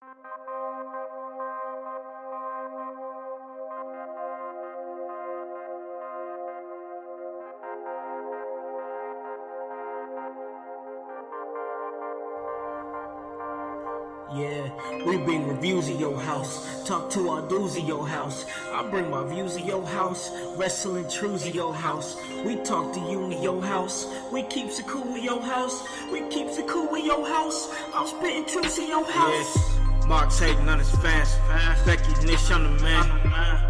Yeah, we bring reviews of your house. Talk to our dudes of your house. I bring my views of your house. Wrestling truths of your house. We talk to you in your house. We keeps it cool in your house. We keeps it cool in your house. I'm spitting truths in your house. Yeah. Mark's hating on his fast. Becky Nish on the man.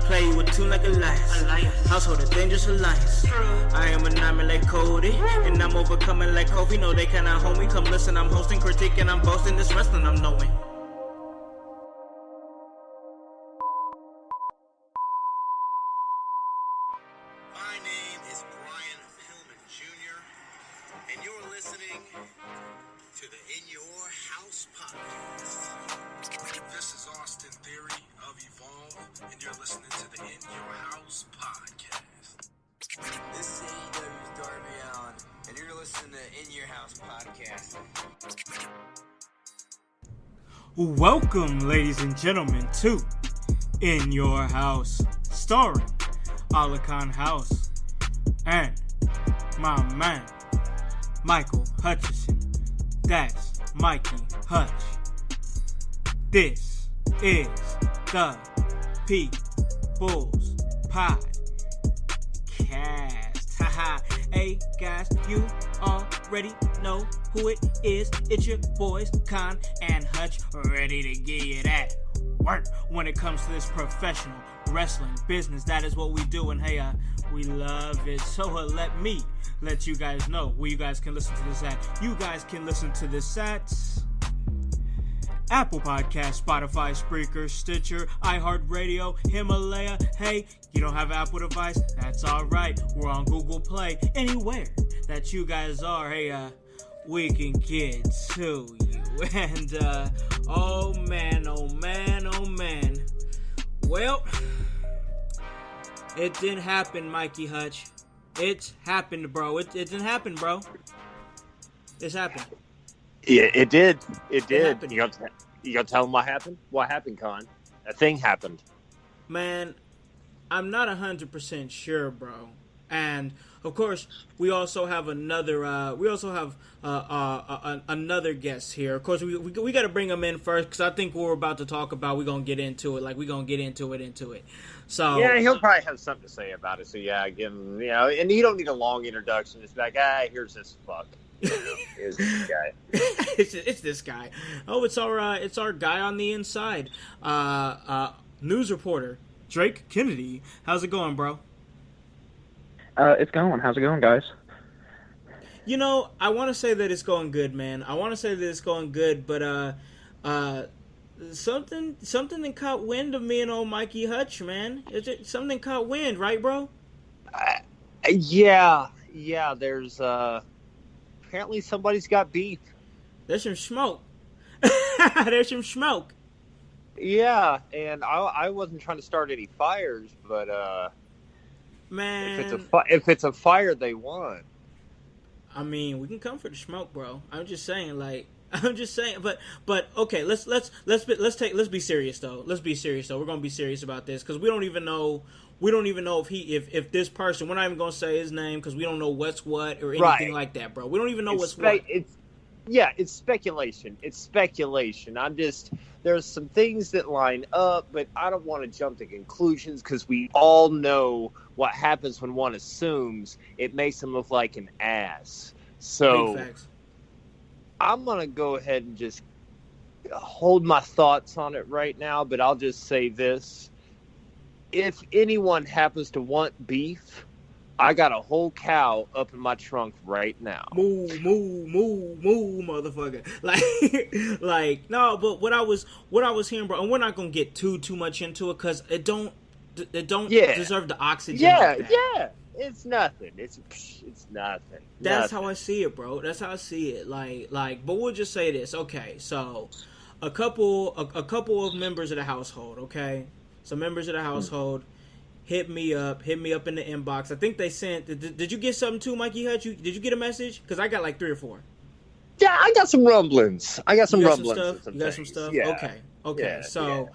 Play with two like a lice. Household a dangerous alliance. I am an army like Cody. And I'm overcoming like Kobe. No, they cannot hold me. Come listen, I'm hosting, critique, and I'm boasting. This wrestling I'm knowing. My name is Brian Pillman Jr. And you're listening to the In Your House podcast. This is Austin Theory of Evolve, and you're listening to the In Your House podcast. This is AEW's Darby Allin, and you're listening to In Your House podcast. Welcome, ladies and gentlemen, to In Your House, starring Alakan Howse and my man, Michael Hutchison. That's Mikey Hutch. This is the People's Podcast. Haha. Hey guys, you already know who it is. It's your boys, Con and Hutch, ready to give you that work when it comes to this professional wrestling business. That is what we do, and hey, we love it. So let me let you guys know where you guys can listen to this at. You guys can listen to this at Apple Podcasts, Spotify, Spreaker, Stitcher, iHeartRadio, Himalaya. Hey, you don't have an Apple device? That's alright. We're on Google Play. Anywhere that you guys are, hey, we can get to you. And, oh man. Well, it didn't happen, Mikey Hutch. It happened, bro. It didn't happen, bro. It's happened. Yeah, it did. It did. Happened. You gonna tell them what happened? What happened, Con? A thing happened. Man, I'm not 100% sure, bro. And of course, we also have another. Another guest here. Of course, we got to bring him in first because I think what we're about to talk about, we're gonna get into it. Like we're gonna get into it. So Yeah, he'll probably have something to say about it. So yeah, give him. And you don't need a long introduction. It's like, here's this fuck. Here's this guy. it's this guy. Oh, it's our guy on the inside. News reporter Drake Kennedy. How's it going, bro? It's going. How's it going, guys? You know, I want to say that it's going good, man. But something caught wind of me and old Mikey Hutch, man. Something caught wind, right, bro? Yeah. There's apparently somebody's got beef. There's some smoke. Yeah, and I wasn't trying to start any fires, but man, if it's a fire they want. I mean, we can come for the smoke, bro. I'm just saying, but okay, let's be serious though. We're gonna be serious about this because we don't even know if this person. We're not even gonna say his name because we don't know what's what or anything like that, bro. We don't even know what's what. It's speculation. There's some things that line up, but I don't want to jump to conclusions because we all know what happens when one assumes. It makes him look like an ass. So I'm going to go ahead and just hold my thoughts on it right now, but I'll just say this. If anyone happens to want beef, I got a whole cow up in my trunk right now. Moo, motherfucker. Like, no, but what I was hearing, bro, and we're not gonna get too much into it because it don't deserve the oxygen. Yeah, it's nothing. It's nothing. That's how I see it, bro. That's how I see it. Like, but we'll just say this. Okay, so a couple of members of the household. Okay, some members of the household. Hit me up in the inbox. I think they sent. Did you get something too, Mikey Hutch? Did you get a message? Because I got like 3 or 4. Yeah, I got some rumblings. I got some You got rumblings. some of stuff? You got some things. stuff? Yeah. Okay. Yeah, So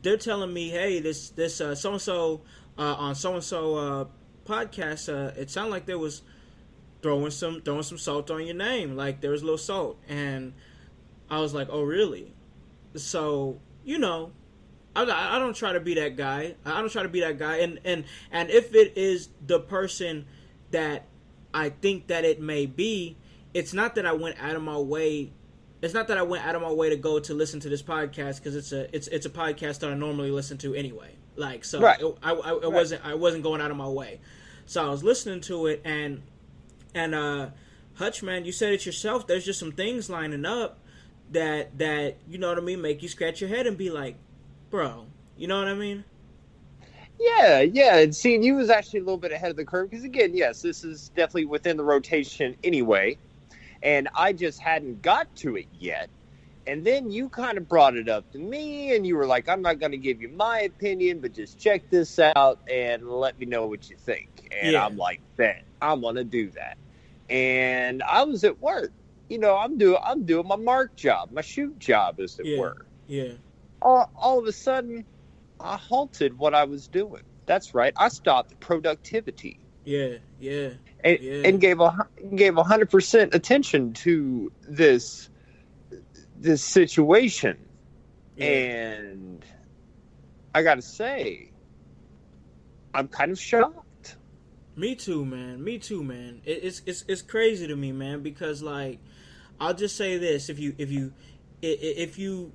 they're telling me, hey, this so and so on so and so podcast, it sounded like there was throwing some salt on your name, like there was a little salt, and I was like, oh really? So I don't try to be that guy. And if it is the person that I think that it may be, it's not that I went out of my way. It's not that I went out of my way to go to listen to this podcast, because it's a podcast that I normally listen to anyway. Like, so right. I wasn't going out of my way. So I was listening to it, and Hutch, man, you said it yourself. There's just some things lining up that you know what I mean, make you scratch your head and be like, bro, you know what I mean? Yeah, and seeing you was actually a little bit ahead of the curve, because again, yes, this is definitely within the rotation anyway, and I just hadn't got to it yet. And then you kind of brought it up to me, and you were like, I'm not going to give you my opinion, but just check this out and let me know what you think. And I'm like, bet, I'm going to do that. And I was at work. I'm doing my mark job, my shoot job is at work. Yeah. All of a sudden, I halted what I was doing. That's right. I stopped productivity. Yeah. And gave 100% attention to this situation. Yeah. And I got to say, I'm kind of shocked. Me too, man. It's crazy to me, man, because like, I'll just say this: if you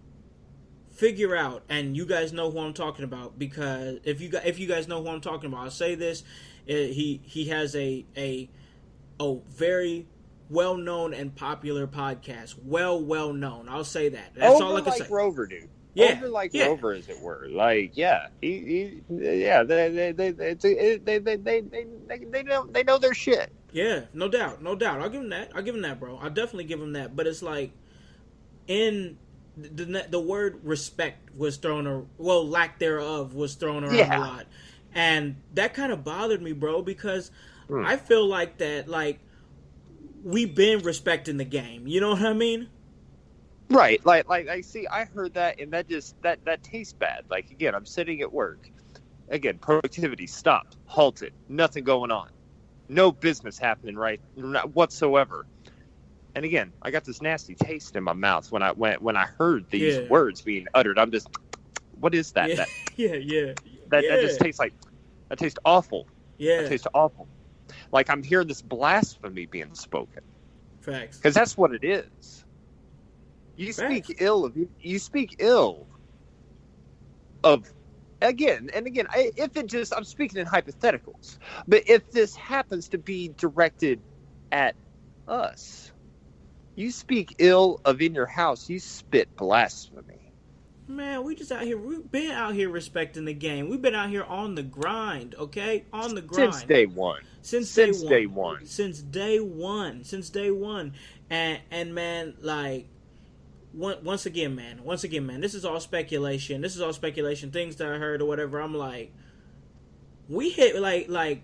figure out, and you guys know who I'm talking about, because if you guys know who I'm talking about, I'll say this: he has a very well known and popular podcast, well known. I'll say that. That's all I can say. Rover, dude. Yeah, Rover, as it were. Like, yeah, they know their shit. Yeah, no doubt. I'll give him that, bro. I'll definitely give him that. But it's like, in the word respect was thrown, lack thereof was thrown around a lot, and that kind of bothered me, bro, because I feel like that, like, we've been respecting the game. You know what I mean? Right, like I see. I heard that, and that just that tastes bad. Like, again, I'm sitting at work. Again, productivity stopped, halted, nothing going on, no business happening, right, not whatsoever. And again, I got this nasty taste in my mouth when I heard these words being uttered. I'm just, what is that? That just tastes like, that tastes awful. Yeah, that tastes awful. Like, I'm hearing this blasphemy being spoken. Facts. Because that's what it is. You speak ill of, again, if it just, I'm speaking in hypotheticals, but if this happens to be directed at us, you speak ill of In Your House, you spit blasphemy. Man, we've been out here respecting the game. We've been out here on the grind, okay? On the grind. Since day one. Since day one. And man, like, once again, man, this is all speculation. Things that I heard or whatever. I'm like, we hit, like,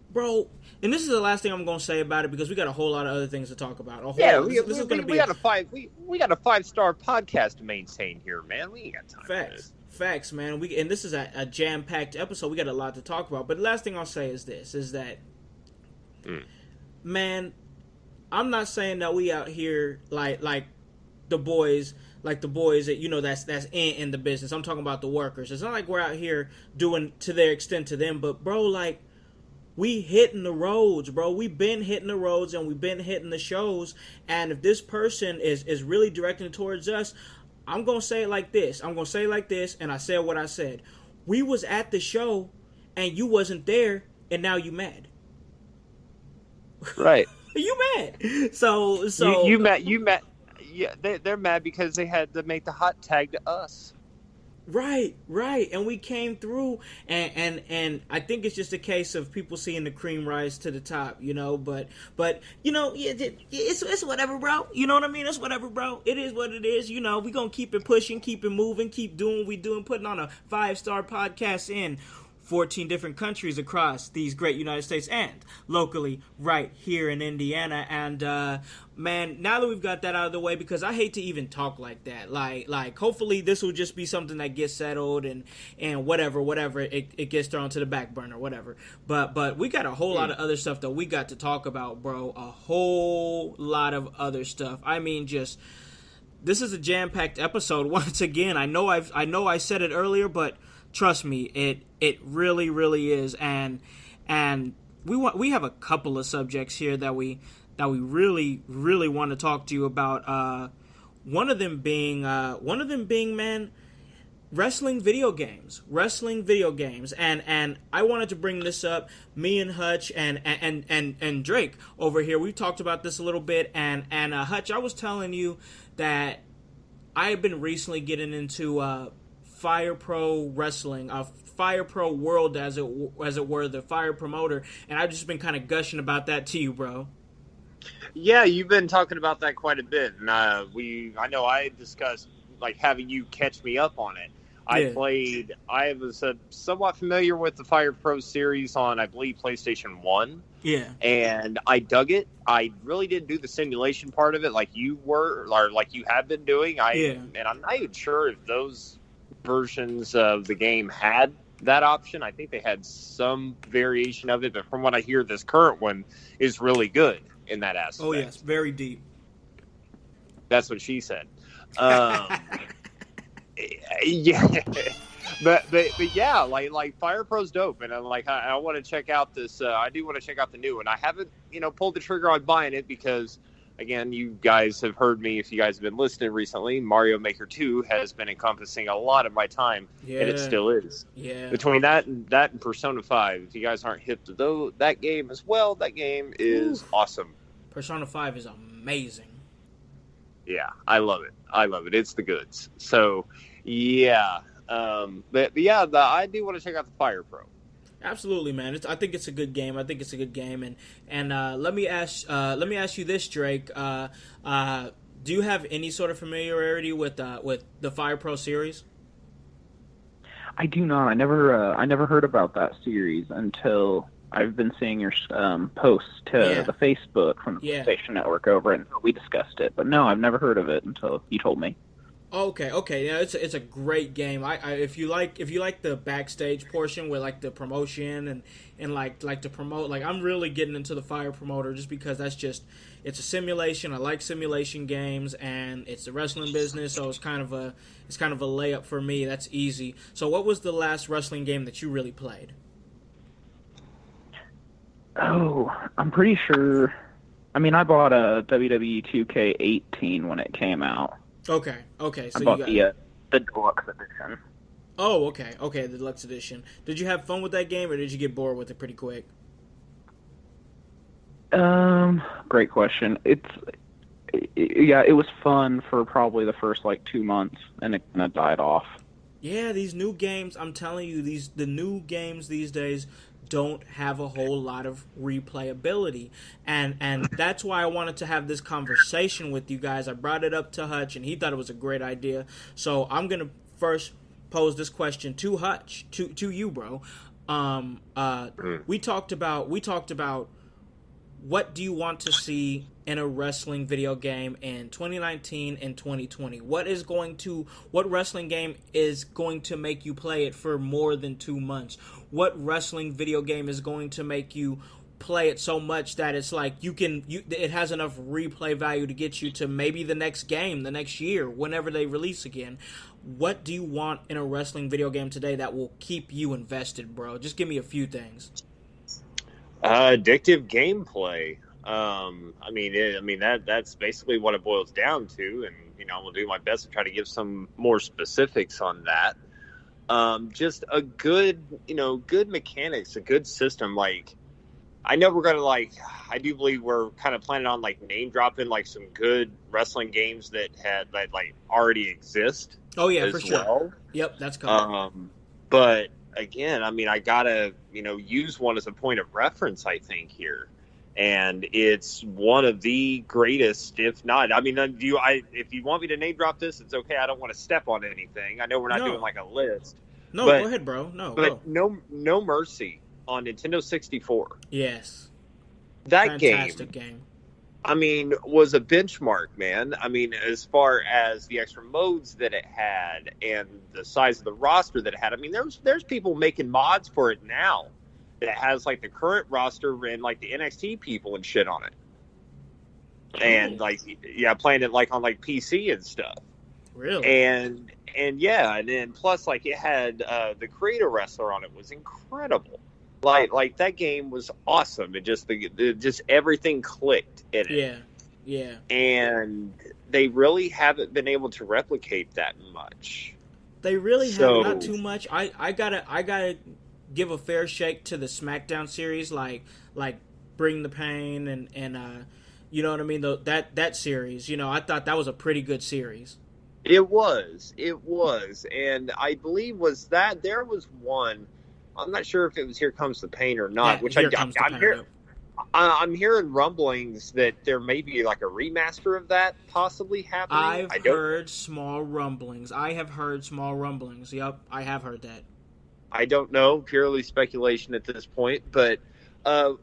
bro, and this is the last thing I'm gonna say about it, because we got a whole lot of other things to talk about. We got a 5-star podcast to maintain here, man. We ain't got time for this. Facts, man. And this is a jam-packed episode. We got a lot to talk about. But the last thing I'll say is this: is that, man, I'm not saying that we out here like the boys that that's in the business. I'm talking about the workers. It's not like we're out here doing to their extent to them, but bro, like, we hitting the roads, bro. We've been hitting the roads, and we've been hitting the shows. And if this person is really directing it towards us, I'm gonna say it like this. And I said what I said. We was at the show, and you wasn't there, and now you mad. Right. You mad. So you mad. Yeah, they're mad because they had to make the hot tag to us. Right, and we came through, and I think it's just a case of people seeing the cream rise to the top, but it's whatever, bro. You know what I mean? It's whatever, bro. It is what it is. We gonna keep it pushing, keep it moving, keep doing what we doing, putting on a 5-star podcast in 14 different countries across these great United States and locally right here in Indiana. And man, now that we've got that out of the way, because I hate to even talk like that, like hopefully this will just be something that gets settled and whatever it gets thrown to the back burner, whatever. But we got a whole lot of other stuff that we got to talk about, bro. A whole lot of other stuff. I mean, just this is a jam-packed episode once again. I know I said it earlier, but trust me, it really is. And we have a couple of subjects here that we really want to talk to you about. One of them being man, wrestling video games, and I wanted to bring this up. Me and Hutch and Drake over here, we talked about this a little bit, and Hutch, I was telling you that I have been recently getting into Fire Pro Wrestling, Fire Pro World as it were, the Fire promoter, and I've just been kind of gushing about that to you, bro. Yeah, you've been talking about that quite a bit, and I know I discussed like having you catch me up on it. Yeah. I was somewhat familiar with the Fire Pro series on, I believe, PlayStation 1. Yeah. And I dug it. I really didn't do the simulation part of it like you were, or like you have been doing. And I'm not even sure if those versions of the game had that option. I think they had some variation of it, but from what I hear, this current one is really good in that aspect. Oh, yes, very deep. That's what she said. Yeah, but yeah, like Fire Pro's dope, and I want to check out this. I do want to check out the new one. I haven't pulled the trigger on buying it because, again, you guys have heard me. If you guys have been listening recently, Mario Maker 2 has been encompassing a lot of my time, and it still is. Yeah. Between that and Persona 5, if you guys aren't hip to that game as well, that game is awesome. Persona 5 is amazing. Yeah, I love it. It's the goods. So, yeah. But yeah, I do want to check out the Fire Pro. Absolutely, man. I think it's a good game. And let me ask you this, Drake. Do you have any sort of familiarity with the Fire Pro series? I do not. I never heard about that series until I've been seeing your posts to the Facebook from the PlayStation Network over it, and we discussed it. But no, I've never heard of it until you told me. Okay. Yeah, it's a great game. If you like the backstage portion with like the promotion and like to promote, like I'm really getting into the Fire Promoter just because it's a simulation. I like simulation games, and it's the wrestling business, so it's kind of a layup for me. That's easy. So what was the last wrestling game that you really played? Oh, I'm pretty sure. I mean, I bought a WWE 2K18 when it came out. Okay. So I bought the deluxe edition. Oh, okay, the deluxe edition. Did you have fun with that game, or did you get bored with it pretty quick? Great question. It was fun for probably the first 2 months, and it kind of died off. Yeah, these new games, I'm telling you, the new games these days don't have a whole lot of replayability, and that's why I wanted to have this conversation with you guys. I brought it up to Hutch, and he thought it was a great idea. So I'm gonna first pose this question to Hutch, to you, bro. We talked about what do you want to see in a wrestling video game in 2019 and 2020? What wrestling game is going to make you play it for more than 2 months? What wrestling video game is going to make you play it so much that it's like it has enough replay value to get you to maybe the next game, the next year, whenever they release again? What do you want in a wrestling video game today that will keep you invested, bro? Just give me a few things. Addictive gameplay. That's basically what it boils down to, and I'm gonna do my best to try to give some more specifics on that. Just a good mechanics, a good system. Like, I know we're gonna I do believe we're kind of planning on name dropping some good wrestling games that already exist. Oh yeah, for sure. Well. Yep, that's coming. But again, I gotta use one as a point of reference, I think, here. And it's one of the greatest, if not. If you want me to name drop this, it's okay. I don't want to step on anything. I know we're not doing a list, No, go ahead, bro. But No Mercy on Nintendo 64. Yes. That Fantastic game. I mean, was a benchmark, man. I mean, as far as the extra modes that it had and the size of the roster that it had. I mean, there's people making mods for it now that has like the current roster and like the NXT people and shit on it. And like, yeah, playing it like on like PC and stuff. Really? And yeah, and then plus like it had the creator wrestler on it was incredible. Like that game was awesome. It just everything clicked in it. Yeah. And they really haven't been able to replicate that much. They really have not too much. I gotta give a fair shake to the Smackdown series, like Bring the Pain and you know what I mean. That series, you know, I thought that was a pretty good series. It was, and I believe there was one. I'm not sure if it was Here Comes the Pain or not. I'm hearing rumblings that there may be like a remaster of that possibly happening. I've heard small rumblings. Yep, I have heard that. I don't know, purely speculation at this point, but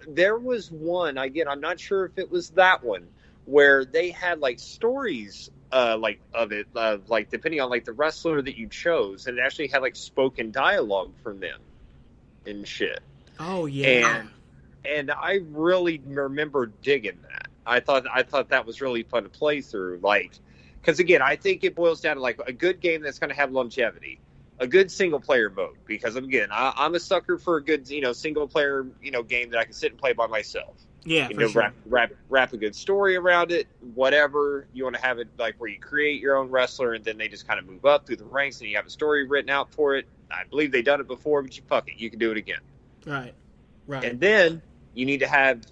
there was one, again, I'm not sure if it was that one, where they had like stories like of it, like depending on like the wrestler that you chose, and it actually had like spoken dialogue from them and shit. Oh yeah. And I really remember digging that. I thought that was really fun to play through, like, because again, I think it boils down to like a good game that's going to have longevity, a good single player mode. Because again, I'm a sucker for a good single player game that I can sit and play by myself. Yeah, for sure. Wrap a good story around it. Whatever you want to have it like, where you create your own wrestler and then they just kind of move up through the ranks and you have a story written out for it. I believe they've done it before, but you can do it again. Right. And then you need to have,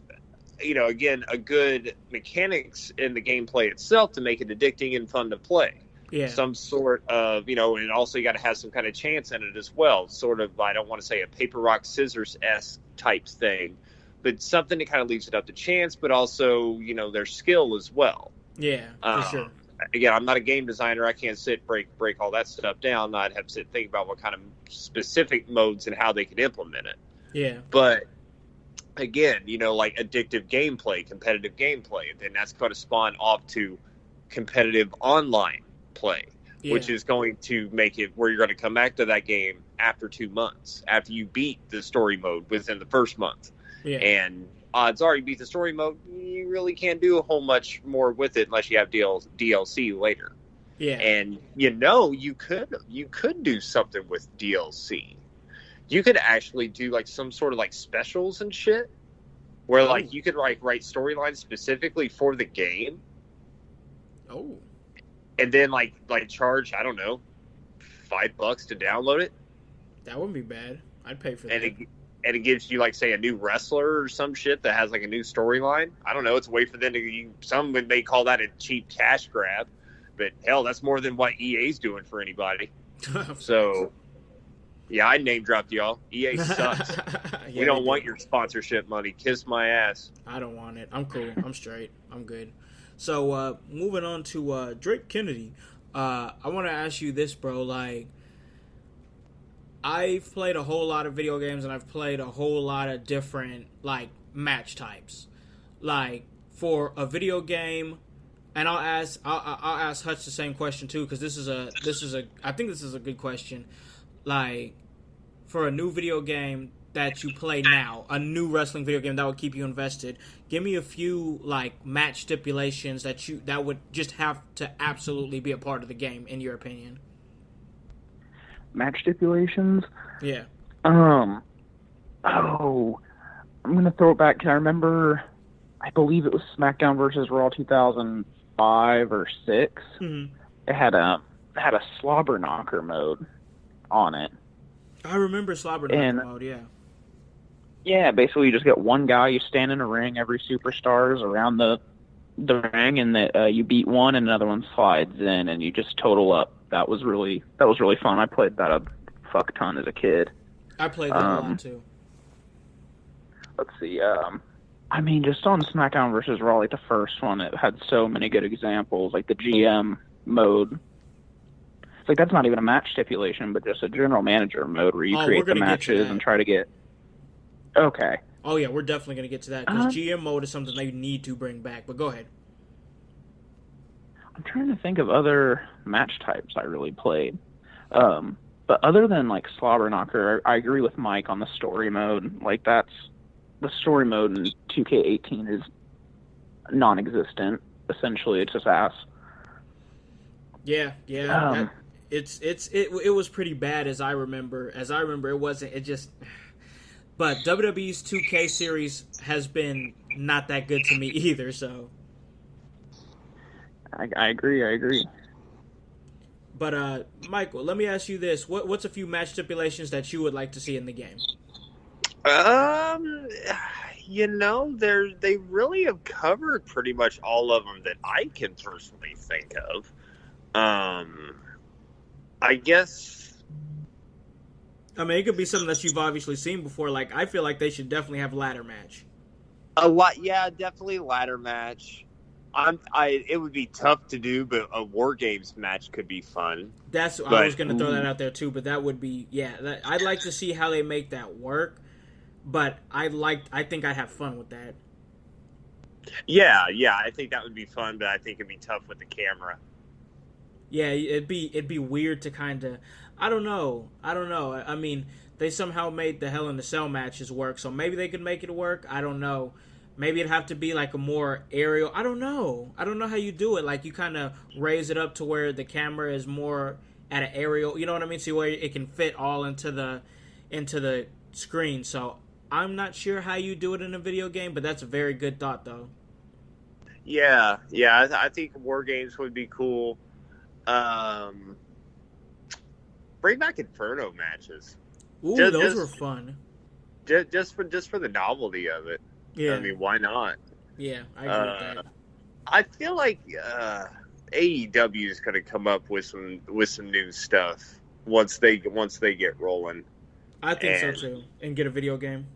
again, a good mechanics in the gameplay itself to make it addicting and fun to play. Yeah. Some sort of, and also you got to have some kind of chance in it as well. Sort of, I don't want to say a paper, rock, scissors-esque type thing, but something that kind of leaves it up to chance, but also, their skill as well. Yeah, for sure. Again, I'm not a game designer. I can't break all that stuff down. I'd have to sit and think about what kind of specific modes and how they could implement it. Yeah. But again, like addictive gameplay, competitive gameplay, and then that's going to spawn off to competitive online play, which is going to make it where you're going to come back to that game after 2 months, after you beat the story mode within the first month. Yeah. And odds are you beat the story mode, you really can't do a whole much more with it unless you have DLC later. Yeah. And you could do something with DLC. You could actually do like some sort of like specials and shit where like you could like write storylines specifically for the game. Oh. And then like charge, I don't know, $5 to download it. That wouldn't be bad. I'd pay for that. And it gives you like, say, a new wrestler or some shit that has like a new storyline. I don't know. It's a way for them to. Some may call that a cheap cash grab, but hell, that's more than what EA's doing for anybody. So, yeah, I name dropped y'all. EA sucks. We don't want your sponsorship money. Kiss my ass. I don't want it. I'm cool. I'm straight. I'm good. So, moving on to Drake Kennedy. I want to ask you this, bro. Like, I've played a whole lot of video games, and I've played a whole lot of different, like, match types. Like, for a video game, and I'll ask Hutch the same question too, because I think this is a good question. Like, for a new video game that you play now, a new wrestling video game that would keep you invested, give me a few like match stipulations that would just have to absolutely be a part of the game, in your opinion. Match stipulations? Yeah. I'm gonna throw it back. Can I remember? I believe it was SmackDown versus Raw 2005 or 6. Mm-hmm. It had a slobber knocker mode on it. I remember slobber knocker mode. Yeah. Yeah, basically you just get one guy. You stand in a ring. Every superstar is around the ring, and that you beat one, and another one slides in, and you just total up. That was really fun. I played that a fuck ton as a kid. I played that a lot too. Let's see. I mean, just on SmackDown versus Raw, like the first one, it had so many good examples, like the GM mode. It's like that's not even a match stipulation, but just a general manager mode where you create the matches and try to get. Okay. Oh yeah, we're definitely gonna get to that because GM mode is something they need to bring back. But go ahead. I'm trying to think of other match types I really played. But other than like Slobber Knocker, I agree with Mike on the story mode. Like the story mode in 2K18 is non-existent. Essentially, it's just ass. Yeah. It was pretty bad as I remember. It wasn't. It just. But WWE's 2K series has been not that good to me either. So. I agree. But Michael, let me ask you this: what's a few match stipulations that you would like to see in the game? They really have covered pretty much all of them that I can personally think of. I guess. I mean, it could be something that you've obviously seen before. Like, I feel like they should definitely have ladder match. Definitely ladder match. It would be tough to do, but a War Games match could be fun. I was going to throw that out there too, but that would be I'd like to see how they make that work, but I think I'd have fun with that. Yeah, I think that would be fun, but I think it'd be tough with the camera. Yeah, it'd be weird to kind of I don't know. I mean, they somehow made the Hell in a Cell matches work, so maybe they could make it work. I don't know. Maybe it'd have to be like a more aerial. I don't know how you do it. Like you kind of raise it up to where the camera is more at an aerial. You know what I mean? So where it can fit all into the screen. So I'm not sure how you do it in a video game, but that's a very good thought, though. Yeah. I think War Games would be cool. Bring back Inferno matches. Ooh, those were fun. Just for the novelty of it. Yeah. I mean, why not? Yeah, I agree with that. I feel like AEW is going to come up with some new stuff once they get rolling. I think so too, and get a video game.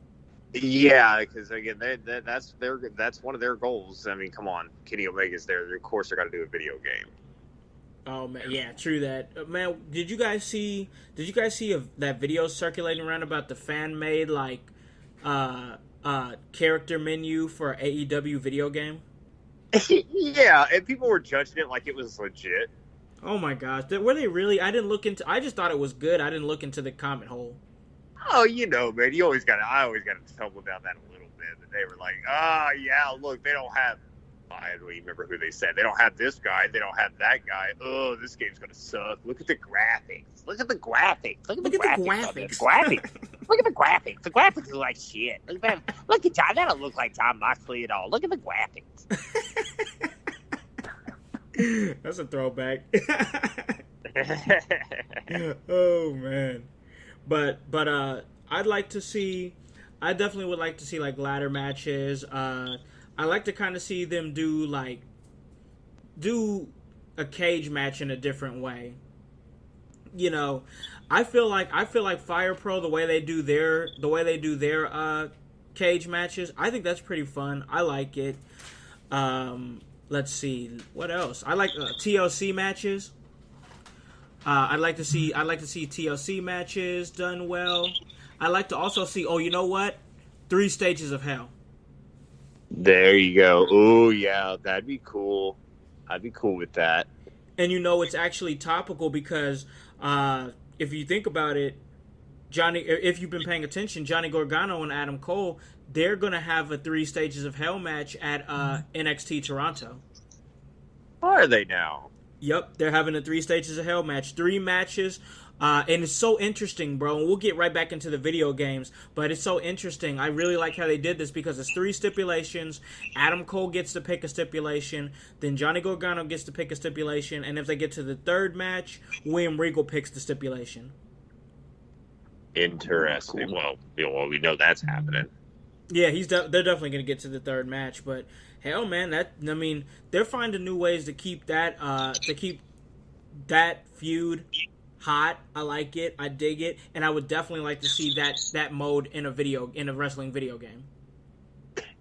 Yeah, because again, that's one of their goals. I mean, come on, Kenny Omega's there. Of course, they're going to do a video game. Oh man, yeah, true that. Man, did you guys see that video circulating around about the fan made character menu for AEW video game? Yeah, and people were judging it like it was legit. Oh my gosh, were they really? I just thought it was good. I didn't look into the comment hole. Oh, man, I always got to tumble down that a little bit. And they were like, yeah, look, they don't have. I don't even remember who they said. They don't have this guy. They don't have that guy. Oh, this game's gonna suck. Look at the graphics. Look at the graphics. Look at the graphics. Look at the graphics. The graphics look like shit. Look at that. Look at John. That don't look like John Moxley at all. Look at the graphics. That's a throwback. Oh man, but I definitely would like to see like ladder matches. I like to kind of see them do a cage match in a different way. I feel like Fire Pro, the way they do their cage matches, I think that's pretty fun. I like it. Let's see what else. I like TLC matches. I'd like to see TLC matches done well. I like to also see. Oh, you know what? 3 Stages of Hell. There you go. Oh, yeah, that'd be cool. I'd be cool with that. And it's actually topical because if you think about it, if you've been paying attention, Johnny Gargano and Adam Cole, they're going to have a 3 Stages of Hell match at NXT Toronto. Are they now? Yep, they're having a 3 Stages of Hell match. 3 matches. And it's so interesting, bro. And we'll get right back into the video games, but it's so interesting. I really like how they did this because it's 3 stipulations. Adam Cole gets to pick a stipulation. Then Johnny Gargano gets to pick a stipulation. And if they get to the 3rd match, William Regal picks the stipulation. Interesting. Cool. Well, we know that's happening. Yeah, they're definitely going to get to the 3rd match. But hell, man, they're finding new ways to keep that feud hot. I like it. I dig it, and I would definitely like to see that mode in a wrestling video game.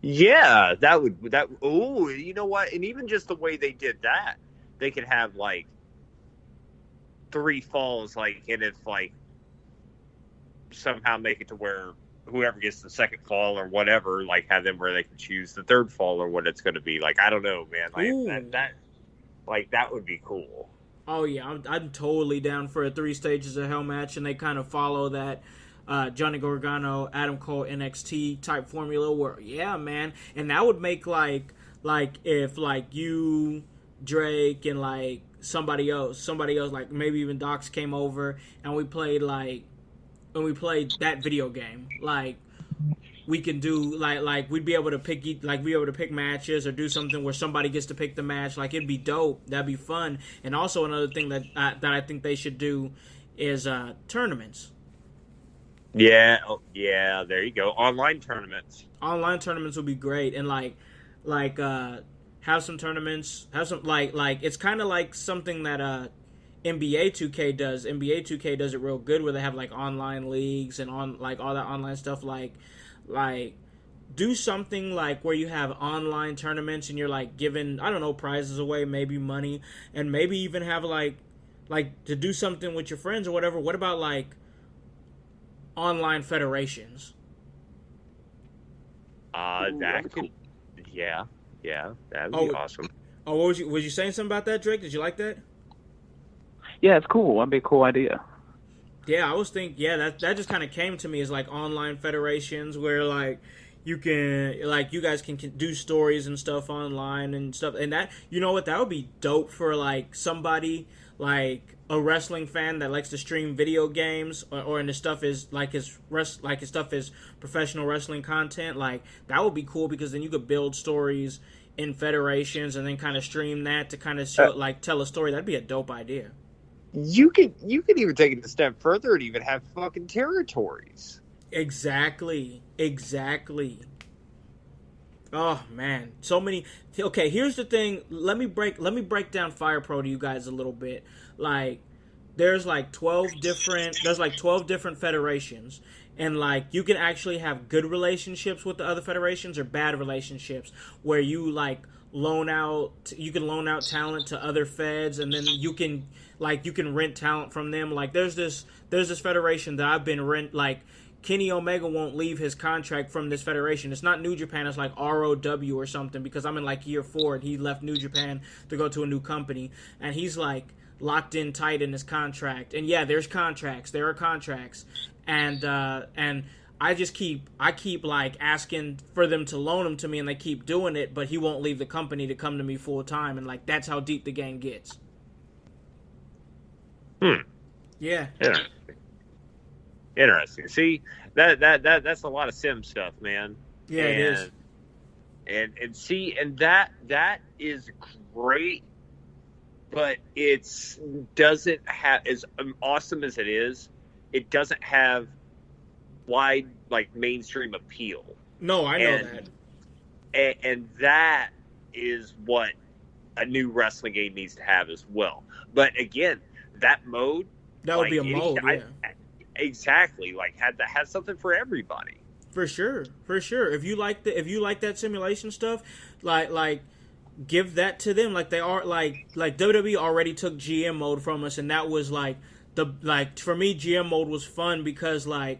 Yeah, that. Oh, you know what? And even just the way they did that, they could have like 3 falls, like, and if like somehow make it to where whoever gets the second fall or whatever, like have them where they can choose the third fall or what it's going to be. Like, I don't know, man. Like that would be cool. Oh yeah, I'm totally down for a 3 stages of hell match, and they kind of follow that Johnny Gargano, Adam Cole NXT type formula. Where yeah, man, and that would make like if like you, Drake, and like somebody else, like maybe even Docs came over and we played that video game, like we can do like we'd be able to pick matches or do something where somebody gets to pick the match. Like it'd be dope. That'd be fun. And also another thing that I think they should do is tournaments. Yeah, there you go. Online tournaments. Online tournaments would be great, and have some tournaments. Have some like it's kind of like something that NBA 2K does. NBA 2K does it real good, where they have like online leagues and on like all that online stuff. Like do something like where you have online tournaments and you're like giving, I don't know, prizes away, maybe money, and maybe even have like to do something with your friends or whatever. What about like online federations? That could, yeah, that'd be awesome. Oh, what was you saying something about that, Drake? Did you like that? Yeah, it's cool. That'd be a cool idea. Yeah, I was thinking. Yeah, that just kind of came to me as like online federations where like you can like you guys can do stories and stuff online and stuff, and that, you know what, that would be dope for like somebody like a wrestling fan that likes to stream video games or and his stuff is like his stuff is professional wrestling content. Like that would be cool because then you could build stories in federations and then kind of stream that to kind of show, like tell a story. That'd be a dope idea. You could even take it a step further and even have fucking territories. Exactly. Oh man, so many. Okay, here's the thing. Let me break down Fire Pro to you guys a little bit. Like, there's like 12 different federations, and like you can actually have good relationships with the other federations or bad relationships where you like loan out talent to other feds, and then you can rent talent from them. Like there's this federation that I've been like Kenny Omega won't leave his contract from this federation. It's not New Japan, it's like ROW or something, because I'm in like year 4 and he left New Japan to go to a new company, and he's like locked in tight in his contract. And yeah, there are contracts, and I keep like asking for them to loan him to me, and they keep doing it, but he won't leave the company to come to me full time, and like that's how deep the game gets. Yeah. Interesting. See, that's a lot of sim stuff, man. Yeah, it is. And see, and that is great, but it doesn't have, as awesome as it is, it doesn't have wide like mainstream appeal. No, I know that. And that is what a new wrestling game needs to have as well. But again, that mode, that would be a mode. Yeah. Exactly, like had something for everybody. For sure. If you like that simulation stuff, like give that to them. Like they are like WWE already took GM mode from us, and that was for me GM mode was fun because like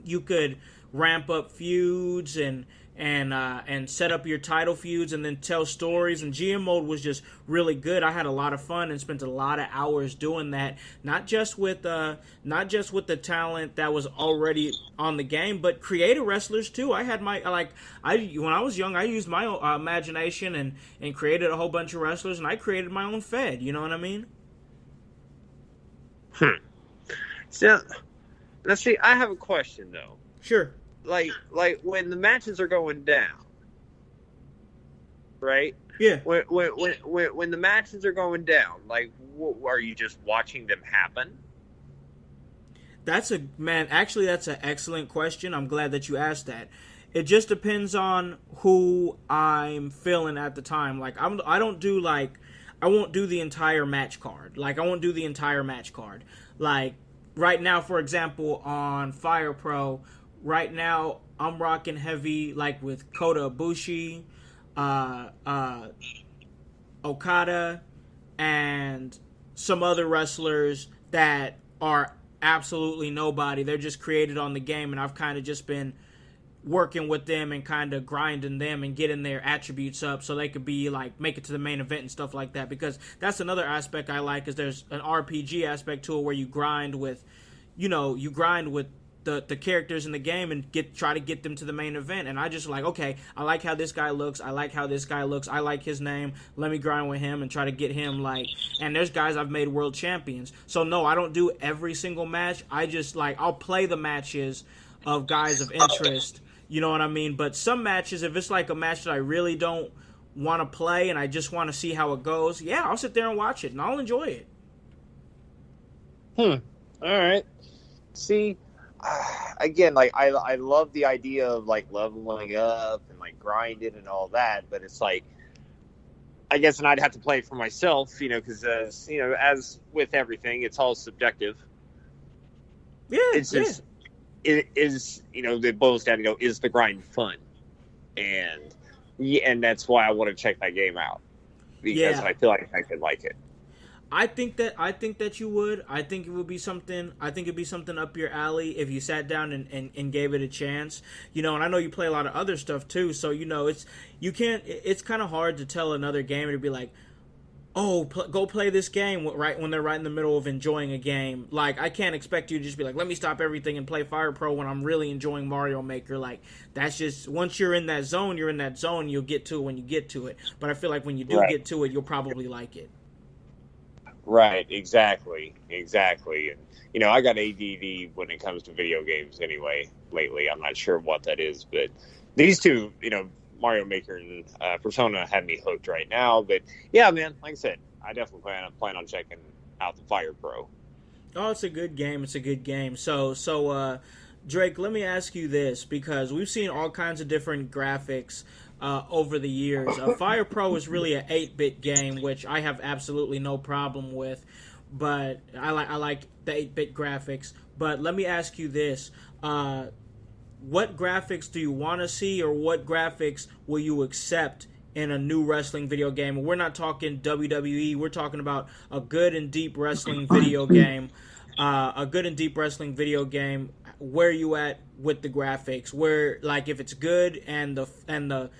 you could ramp up feuds and set up your title feuds and then tell stories, and GM mode was just really good. I had a lot of fun and spent a lot of hours doing that, not just with the talent that was already on the game, but creative wrestlers too. I had when I was young, I used my imagination and created a whole bunch of wrestlers, and I created my own fed, you know what I mean? So let's see, I have a question though. Sure. Like when the matches are going down, right? Yeah. When the matches are going down, like, are you just watching them happen? That's an excellent question. I'm glad that you asked that. It just depends on who I'm feeling at the time. Like I won't do the entire match card. Like right now, for example, on Fire Pro. Right now, I'm rocking heavy, like with Kota Ibushi, Okada, and some other wrestlers that are absolutely nobody. They're just created on the game, and I've kind of just been working with them and kind of grinding them and getting their attributes up so they could be like make it to the main event and stuff like that, because that's another aspect I like, is there's an RPG aspect to it where you grind with the characters in the game and try to get them to the main event. And I just like, okay, I like how this guy looks, I like how this guy looks, I like his name, let me grind with him and try to get him, like, and there's guys I've made world champions. So no, I don't do every single match. I just like, I'll play the matches of guys of interest, you know what I mean? But some matches, if it's like a match that I really don't want to play and I just want to see how it goes, yeah, I'll sit there and watch it and I'll enjoy it. All right. See, again, like I love the idea of like leveling up and like grinding and all that, but it's like, I guess, and I'd have to play it for myself, because as with everything, it's all subjective. Yeah, it's just it is, it boils down to is the grind fun, and that's why I want to check that game out, because I feel like I could like it. I think that you would. I think it would be something. I think it'd be something up your alley if you sat down and gave it a chance. And I know you play a lot of other stuff too. So it's kind of hard to tell another gamer to be like, oh, go play this game right when they're right in the middle of enjoying a game. Like, I can't expect you to just be like, let me stop everything and play Fire Pro when I'm really enjoying Mario Maker. Like, that's just, once you're in that zone, you'll get to it when you get to it. But I feel like when you do get to it, you'll probably like it. Right, exactly. And, I got ADD when it comes to video games anyway, lately. I'm not sure what that is, but these two, Mario Maker and Persona have me hooked right now. But, yeah, man, like I said, I definitely plan on checking out the Fire Pro. Oh, it's a good game. So, Drake, let me ask you this, because we've seen all kinds of different graphics over the years. Fire Pro is really an 8-bit game, which I have absolutely no problem with, but I like the 8-bit graphics. But let me ask you this. What graphics do you want to see, or what graphics will you accept in a new wrestling video game? And we're not talking WWE. We're talking about a good and deep wrestling video game. Where are you at with the graphics? Where, like, if it's good and the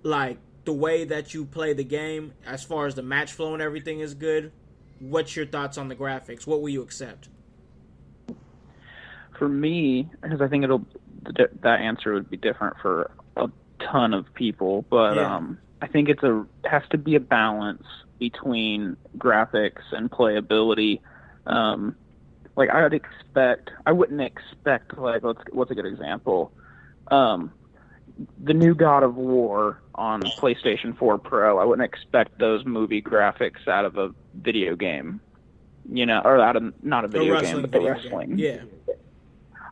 like the way that you play the game, as far as the match flow and everything is good, what's your thoughts on the graphics? What will you accept? For me, because I think that answer would be different for a ton of people, but I think it has to be a balance between graphics and playability. Like I wouldn't expect, like, what's a good example? The new God of War on PlayStation 4 Pro, I wouldn't expect those movie graphics out of a video game, or out of, not a video game, but the wrestling. Yeah.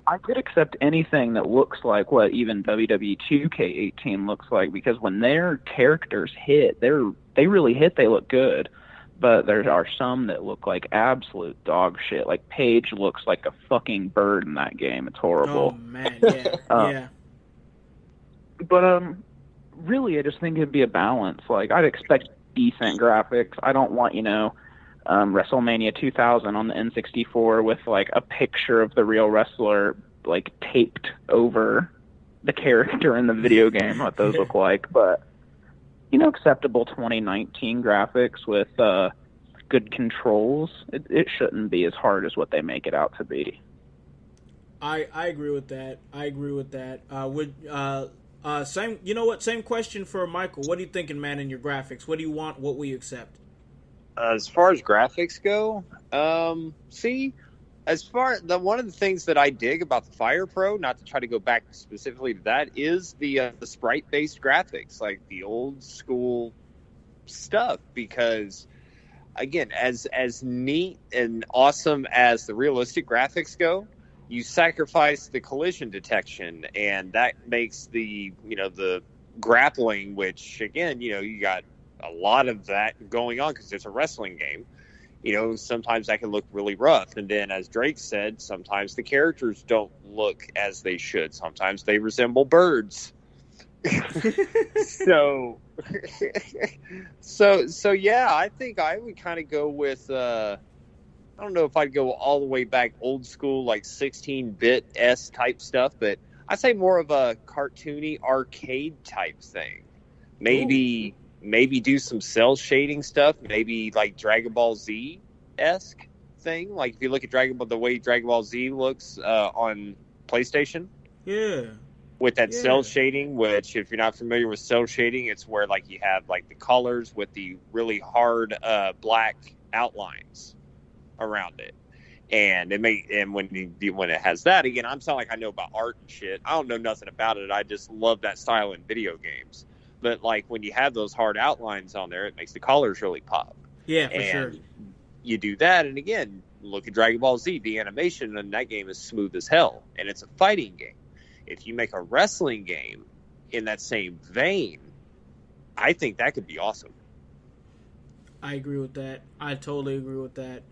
I could accept anything that looks like what even WWE 2K18 looks like, because when their characters hit, they really hit, they look good. But there are some that look like absolute dog shit. Like, Paige looks like a fucking bird in that game. It's horrible. Oh, man, yeah, yeah. But, really, I just think it'd be a balance. Like, I'd expect decent graphics. I don't want, WrestleMania 2000 on the N64 with, like, a picture of the real wrestler, like, taped over the character in the video game, what those look like. But, acceptable 2019 graphics with good controls. It shouldn't be as hard as what they make it out to be. I agree with that. Same question for Michael. What are you thinking, man, in your graphics? What do you want? What will you accept? As far as graphics go, one of the things that I dig about the Fire Pro, not to try to go back specifically to that, is the sprite-based graphics, like the old school stuff. Because, again, as neat and awesome as the realistic graphics go, you sacrifice the collision detection, and that makes the grappling, which, again, you got a lot of that going on because it's a wrestling game. Sometimes that can look really rough. And then, as Drake said, sometimes the characters don't look as they should. Sometimes they resemble birds. so, yeah, I think I would kind of go with. I don't know if I'd go all the way back old school, like 16-bit type stuff, but I say more of a cartoony arcade type thing. Maybe do some cell shading stuff. Maybe like Dragon Ball Z-esque thing. Like if you look at the way Dragon Ball Z looks on PlayStation. Yeah. With that cell shading, which if you're not familiar with cell shading, it's where like you have like the colors with the really hard black outlines around it. And when it has that, again, I'm sound like I know about art and shit. I don't know nothing about it. I just love that style in video games. But like when you have those hard outlines on there, it makes the colors really pop. Yeah, for sure. You do that, and again, look at Dragon Ball Z. The animation in that game is smooth as hell, and it's a fighting game. If you make a wrestling game in that same vein, I think that could be awesome. I agree with that. I totally agree with that.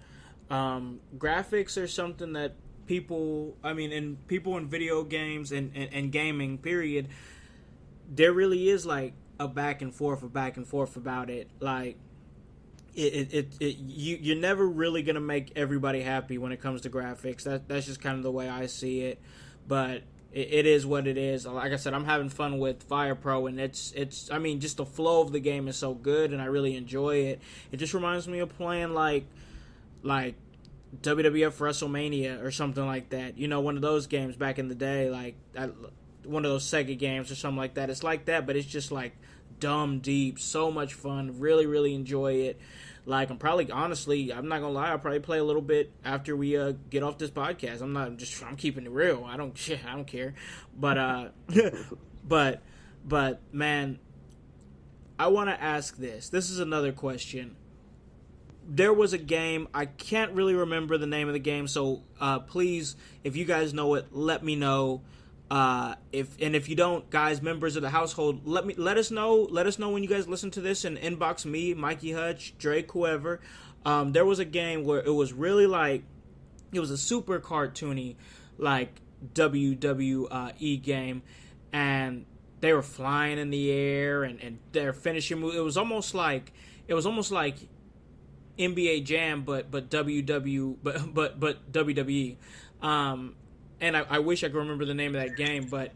Graphics are something that people in video games and gaming, period, there really is like a back and forth about it. Like, you're never really going to make everybody happy when it comes to graphics. That's just kind of the way I see it. But it is what it is. Like I said, I'm having fun with Fire Pro, and it's just the flow of the game is so good, and I really enjoy it. It just reminds me of playing like WWF WrestleMania or something like that. You know, one of those games back in the day, one of those Sega games or something like that. It's like that, but it's just like dumb deep, so much fun. Really, really enjoy it. Like, I'm not gonna lie, I'll probably play a little bit after we get off this podcast. I'm keeping it real. I don't care. But but man, I want to ask this. This is another question. There was a game, I can't really remember the name of the game, so please, if you guys know it, let me know. If you don't, guys, members of the household, let us know when you guys listen to this, and inbox me, Mikey, Hutch, Drake, whoever. There was a game where it was really like, it was a super cartoony like WWE game, and they were flying in the air, and their finishing move, it was almost like NBA Jam, but WWE. And I wish I could remember the name of that game, but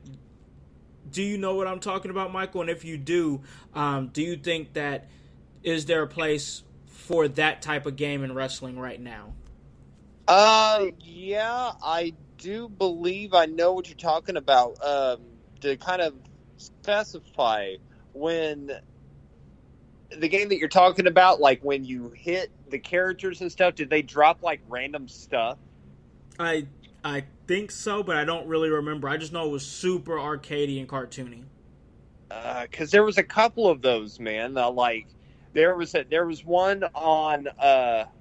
do you know what I'm talking about, Michael? And if you do you think that, is there a place for that type of game in wrestling right now? Yeah, I do believe I know what you're talking about. To kind of specify, when the game that you're talking about, like when you hit the characters and stuff, did they drop like random stuff? I think so, but I don't really remember. I just know it was super arcadey and cartoony. Because there was a couple of those, man. Like there was one on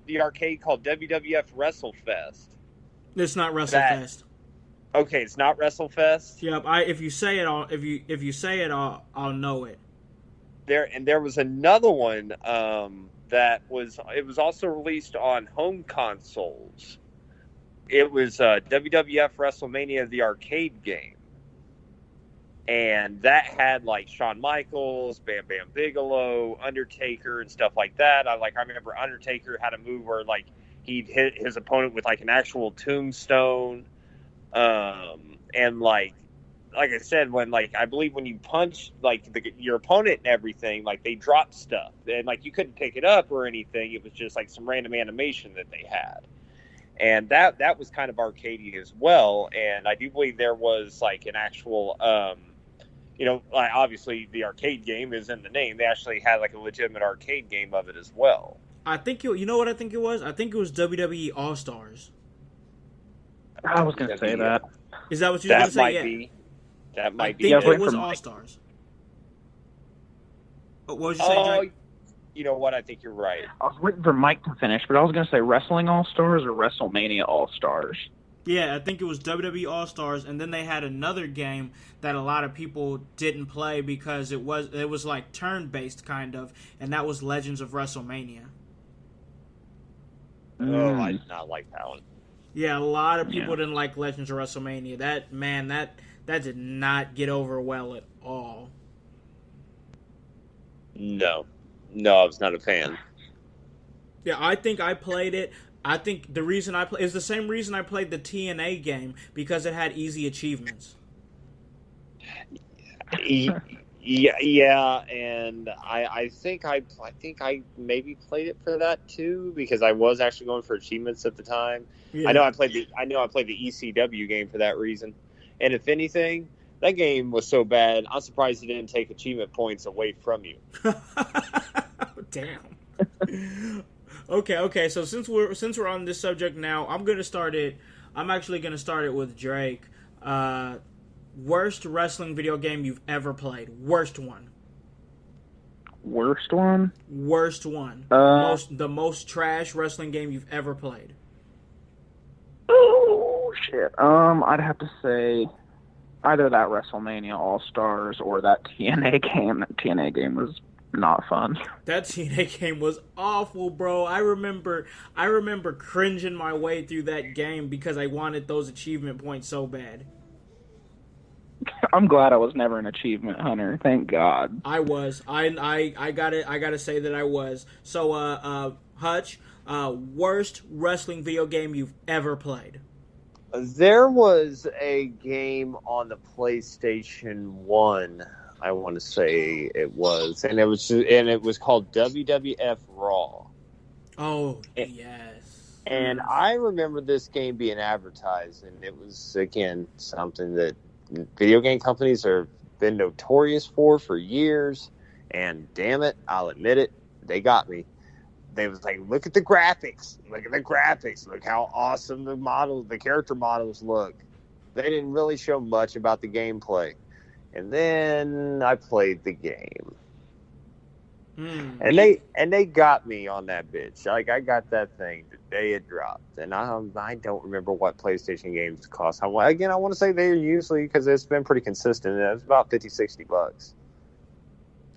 the arcade called WWF WrestleFest. It's not WrestleFest. Okay, it's not WrestleFest. Yep. If you say it, I'll know it. There was another one that was also released on home consoles. It was WWF WrestleMania, the arcade game. And that had like Shawn Michaels, Bam Bam Bigelow, Undertaker, and stuff like that. I remember Undertaker had a move where like he'd hit his opponent with like an actual tombstone. And like I said, I believe when you punch like your opponent and everything, like they dropped stuff. And like you couldn't pick it up or anything. It was just like some random animation that they had. And that was kind of arcadey as well. And I do believe there was like an actual, obviously the arcade game is in the name. They actually had like a legitimate arcade game of it as well. I think you know what I think it was? I think it was WWE All Stars. I was going to say that. Is that what you were going to say? Yeah. That might be. I think it was All Stars. What was you saying, Drake? You know what? I think you're right. I was waiting for Mike to finish, but I was going to say Wrestling All-Stars or WrestleMania All-Stars. Yeah, I think it was WWE All-Stars, and then they had another game that a lot of people didn't play because it was like turn-based kind of, and that was Legends of WrestleMania. Oh, I did not like that one. Yeah, a lot of people didn't like Legends of WrestleMania. That did not get over well at all. No, I was not a fan. Yeah, I think I played it. I think the reason I play is the same reason I played the TNA game, because it had easy achievements. Yeah, and I think I maybe played it for that too, because I was actually going for achievements at the time. Yeah. I know I played the ECW game for that reason. And if anything, that game was so bad, I'm surprised it didn't take achievement points away from you. Damn. Okay. So since we're on this subject now, I'm actually gonna start it with Drake. Worst wrestling video game you've ever played. Worst one. Worst one. The most trash wrestling game you've ever played. Oh shit. I'd have to say either that WrestleMania All Stars or that TNA game. That TNA game was not fun. That TNA game was awful, bro. I remember cringing my way through that game because I wanted those achievement points so bad. I'm glad I was never an achievement hunter. Thank God. I was. I gotta say that I was. So, Hutch, worst wrestling video game you've ever played. There was a game on the PlayStation 1, I want to say it was, and it was called WWF Raw. Oh, yes. And I remember this game being advertised, and it was, again, something that video game companies have been notorious for years, and damn it, I'll admit it, they got me. They was like, look at the graphics, look how awesome the character models look. They didn't really show much about the gameplay. And then I played the game. And they got me on that bitch. Like, I got that thing the day it dropped, and I don't remember what PlayStation games cost. I want to say they're usually, because it's been pretty consistent. It was about $50-$60.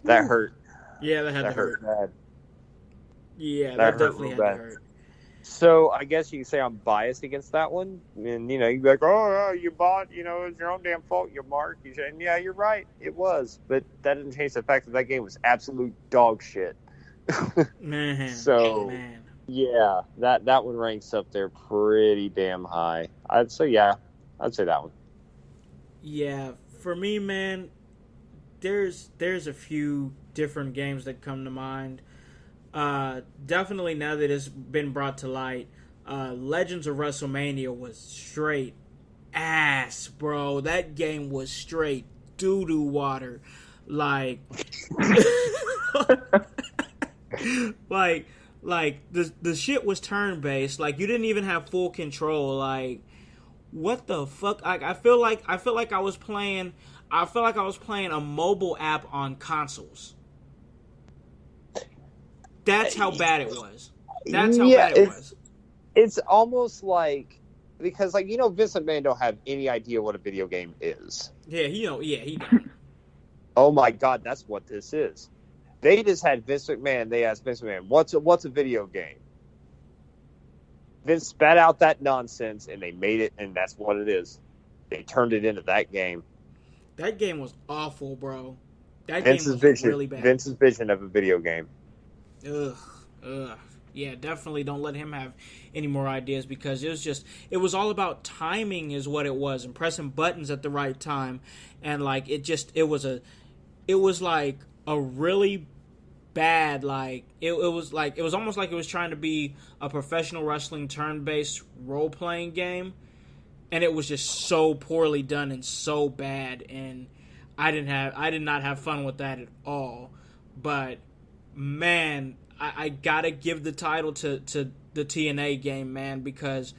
That hurt. Yeah, that had to hurt. Bad. Yeah, that definitely had to hurt. So I guess you can say I'm biased against that one, and you'd be like, "Oh, you bought, it's your own damn fault, you mark." You say, "Yeah, you're right, it was," but that didn't change the fact that game was absolute dog shit. Man. So, yeah, that one ranks up there pretty damn high. I'd say that one. Yeah, for me, man, there's a few different games that come to mind. Definitely now that it's been brought to light, Legends of WrestleMania was straight ass, bro. That game was straight doo-doo water. Like, the shit was turn-based. Like, you didn't even have full control. Like, what the fuck? I feel like I was playing a mobile app on consoles. That's how bad it was. It's almost like, because Vince McMahon don't have any idea what a video game is. Yeah, he don't. Oh my God, that's what this is. They just had Vince McMahon. They asked Vince McMahon, "What's a video game?" Vince spat out that nonsense, and they made it, and that's what it is. They turned it into that game. That game was awful, bro. That Vince's game was really bad. Vince's vision of a video game. Ugh. Yeah, definitely don't let him have any more ideas, because it was all about timing is what it was, and pressing buttons at the right time. And like, it was like a really bad, like, it was almost like it was trying to be a professional wrestling turn-based role-playing game, and it was just so poorly done and so bad, and I did not have fun with that at all. But man, I gotta give the title to the TNA game, man, because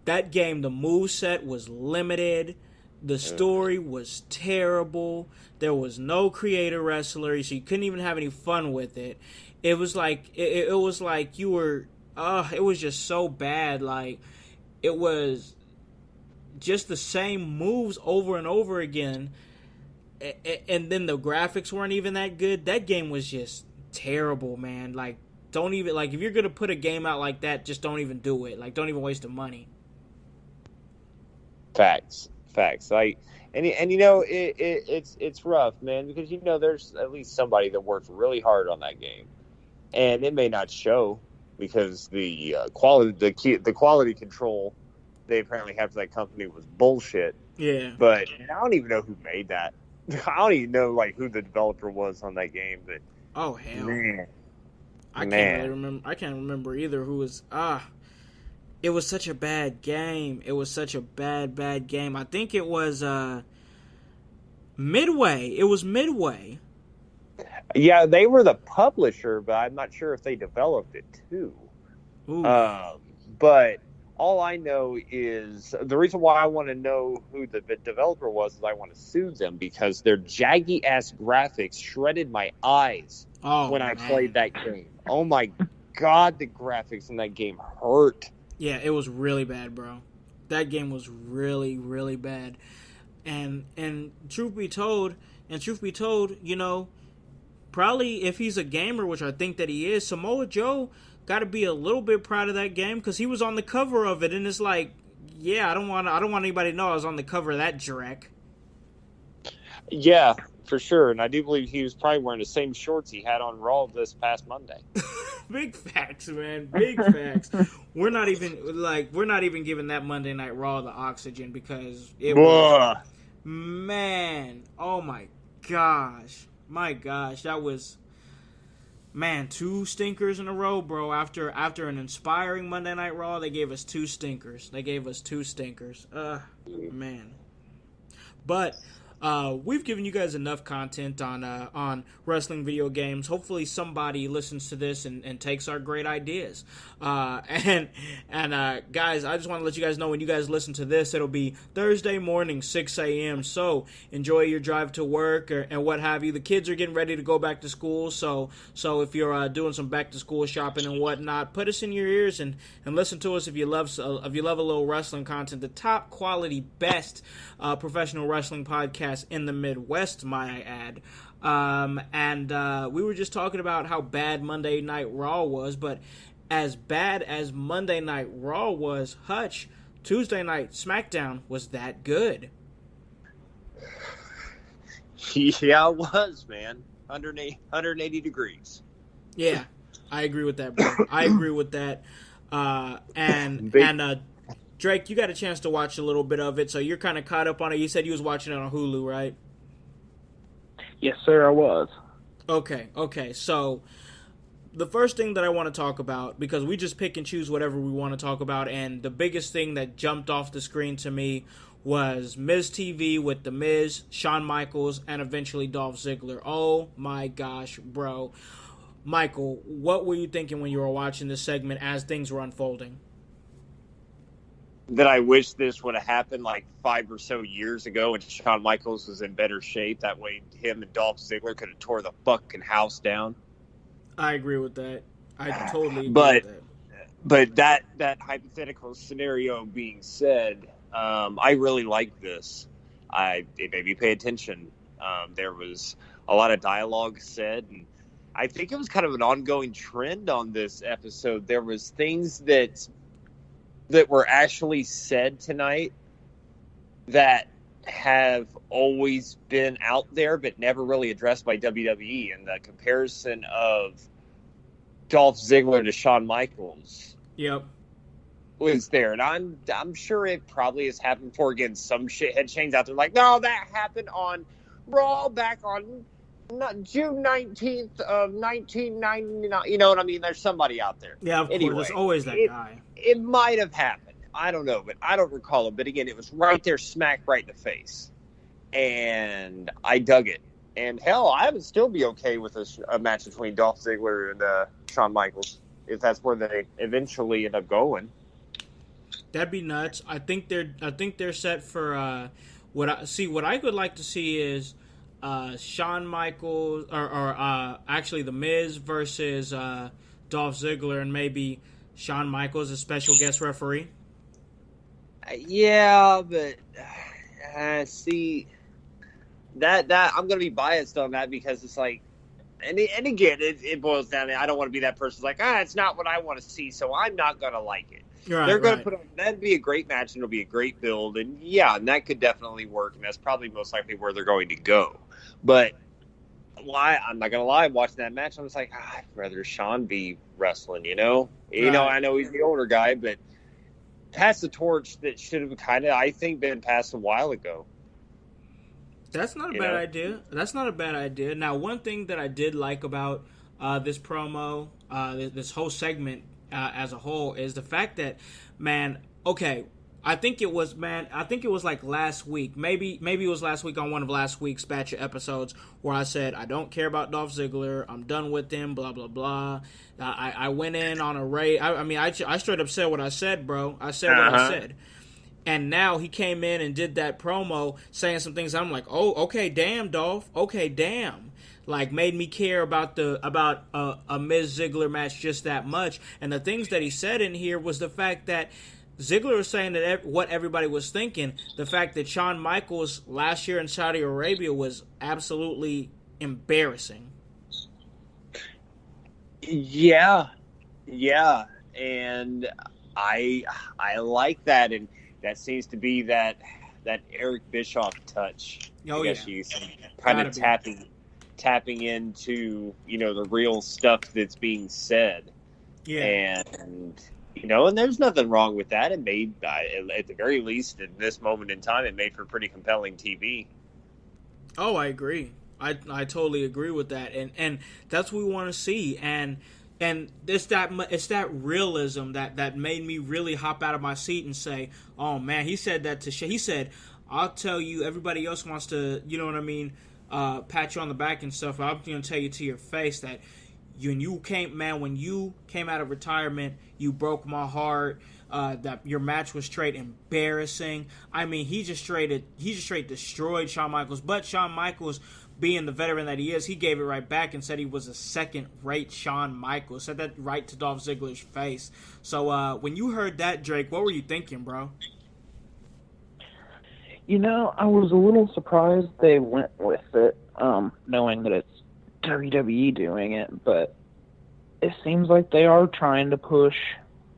that game, the moveset was limited, the story was terrible, there was no creator wrestler, so you couldn't even have any fun with it. It was like it was like you were it was just so bad. Like, it was just the same moves over and over again, and then the graphics weren't even that good. That game was just terrible, man. Like, don't even, like, if you're gonna put a game out like that, just don't even do it. Like, don't even waste the money. Facts. Facts. It's rough, man, because there's at least somebody that worked really hard on that game, and it may not show because the quality control they apparently have for that company was bullshit. Yeah. But I don't even know who made that. I don't even know who the developer was on that game. But oh hell, man, I can't really remember. I can't remember either who was. It was such a bad game. It was such a bad game. I think it was Midway. It was Midway. Yeah, they were the publisher, but I'm not sure if they developed it too. But all I know is the reason why I want to know who the developer was is I want to sue them because their jaggy ass graphics shredded my eyes when I played that game. Oh my god, the graphics in that game hurt. Yeah, it was really bad, bro. That game was really, really bad. And truth be told, probably if he's a gamer, which I think that he is, Samoa Joe got to be a little bit proud of that game because he was on the cover of it, and it's like, yeah, I don't want anybody to know I was on the cover of that dreck. Yeah, for sure, and I do believe he was probably wearing the same shorts he had on Raw this past Monday. Big facts, man. Big facts. We're not even giving that Monday Night Raw the oxygen because it was, man. Oh my gosh, that was, man, 2 stinkers in a row, bro. After an inspiring Monday Night Raw, they gave us 2 stinkers. Man. But we've given you guys enough content on wrestling video games. Hopefully somebody listens to this and takes our great ideas. And guys, I just want to let you guys know when you guys listen to this, it'll be Thursday morning, 6 a.m. So enjoy your drive to work and what have you. The kids are getting ready to go back to school. So if you're doing some back to school shopping and whatnot, put us in your ears and listen to us if you love a little wrestling content. The top quality, best professional wrestling podcast in the Midwest, might I add. We were just talking about how bad Monday Night Raw was, but as bad as Monday Night Raw was, Hutch, Tuesday Night Smackdown was that good. Yeah, it was, man. 180 degrees. Yeah, I agree with that, bro. I agree with that. Drake, you got a chance to watch a little bit of it, so you're kind of caught up on it. You said you was watching it on Hulu, right? Yes, sir, I was. Okay. So the first thing that I want to talk about, because we just pick and choose whatever we want to talk about, and the biggest thing that jumped off the screen to me was Miz TV with The Miz, Shawn Michaels, and eventually Dolph Ziggler. Oh my gosh, bro. Michael, what were you thinking when you were watching this segment as things were unfolding? That I wish this would have happened 5 or so years ago and Shawn Michaels was in better shape. That way him and Dolph Ziggler could have tore the fucking house down. I agree with that. I totally agree with that. But that hypothetical scenario being said, I really like this. It made me pay attention. There was a lot of dialogue said, and I think it was kind of an ongoing trend on this episode. There was things that were actually said tonight that have always been out there but never really addressed by WWE. And the comparison of Dolph Ziggler to Shawn Michaels was there. And I'm sure it probably has happened before. Again, some shithead chains out there no, that happened on Raw back on June 19th of 1999. You know what I mean? There's somebody out there. Yeah, of course. There's always that guy. It might have happened. I don't know, but I don't recall it. But again, it was right there, smack right in the face. And I dug it. And hell, I would still be okay with a match between Dolph Ziggler and Shawn Michaels if that's where they eventually end up going. That'd be nuts. I think they're set for what I would like to see is Shawn Michaels or actually The Miz versus Dolph Ziggler, and maybe Shawn Michaels as special guest referee. Yeah, but see that I'm gonna be biased on that because it's and again it boils down to I don't want to be that person it's not what I want to see, so I'm not gonna like it. they're going to put on, that'd be a great match, and it'll be a great build, and and that could definitely work, and that's probably most likely where they're going to go. But I'm not going to lie, watching that match, I was like, I'd rather Sean be wrestling, you know? I know he's the older guy, but pass the torch that should have kind of, I think, been passed a while ago. That's not a bad idea. That's not a bad idea. Now, one thing that I did like about this promo, this whole segment as a whole, is the fact that, man, okay, I think it was like last week. Maybe it was last week on one of last week's batch of episodes where I said, I don't care about Dolph Ziggler. I'm done with him, blah, blah, blah. I went in on a raid. I straight up said what I said, bro. I said what I said. And now he came in and did that promo saying some things. I'm like, oh, okay, damn, Dolph. Okay, damn. Like, made me care about a Miz Ziggler match just that much. And the things that he said in here was the fact that Ziggler was saying that what everybody was thinking, the fact that Shawn Michaels last year in Saudi Arabia was absolutely embarrassing. Yeah. And I like that, and that seems to be that Eric Bischoff touch. Oh, yeah. Kind of tapping into, the real stuff that's being said. Yeah. And, and there's nothing wrong with that. It made, at the very least, at this moment in time, it made for pretty compelling TV. Oh, I agree. I totally agree with that. And that's what we want to see. And it's that realism that made me really hop out of my seat and say, oh man, he said that to he said, I'll tell you, everybody else wants to, you know what I mean, pat you on the back and stuff. I'm going to tell you to your face that when you came out of retirement, you broke my heart. That your match was straight embarrassing. I mean, he just straight destroyed Shawn Michaels. But Shawn Michaels, being the veteran that he is, he gave it right back and said he was a second-rate Shawn Michaels. Said that right to Dolph Ziggler's face. So when you heard that, Drake, what were you thinking, bro? I was a little surprised they went with it, knowing that it's WWE doing it, but it seems like they are trying to push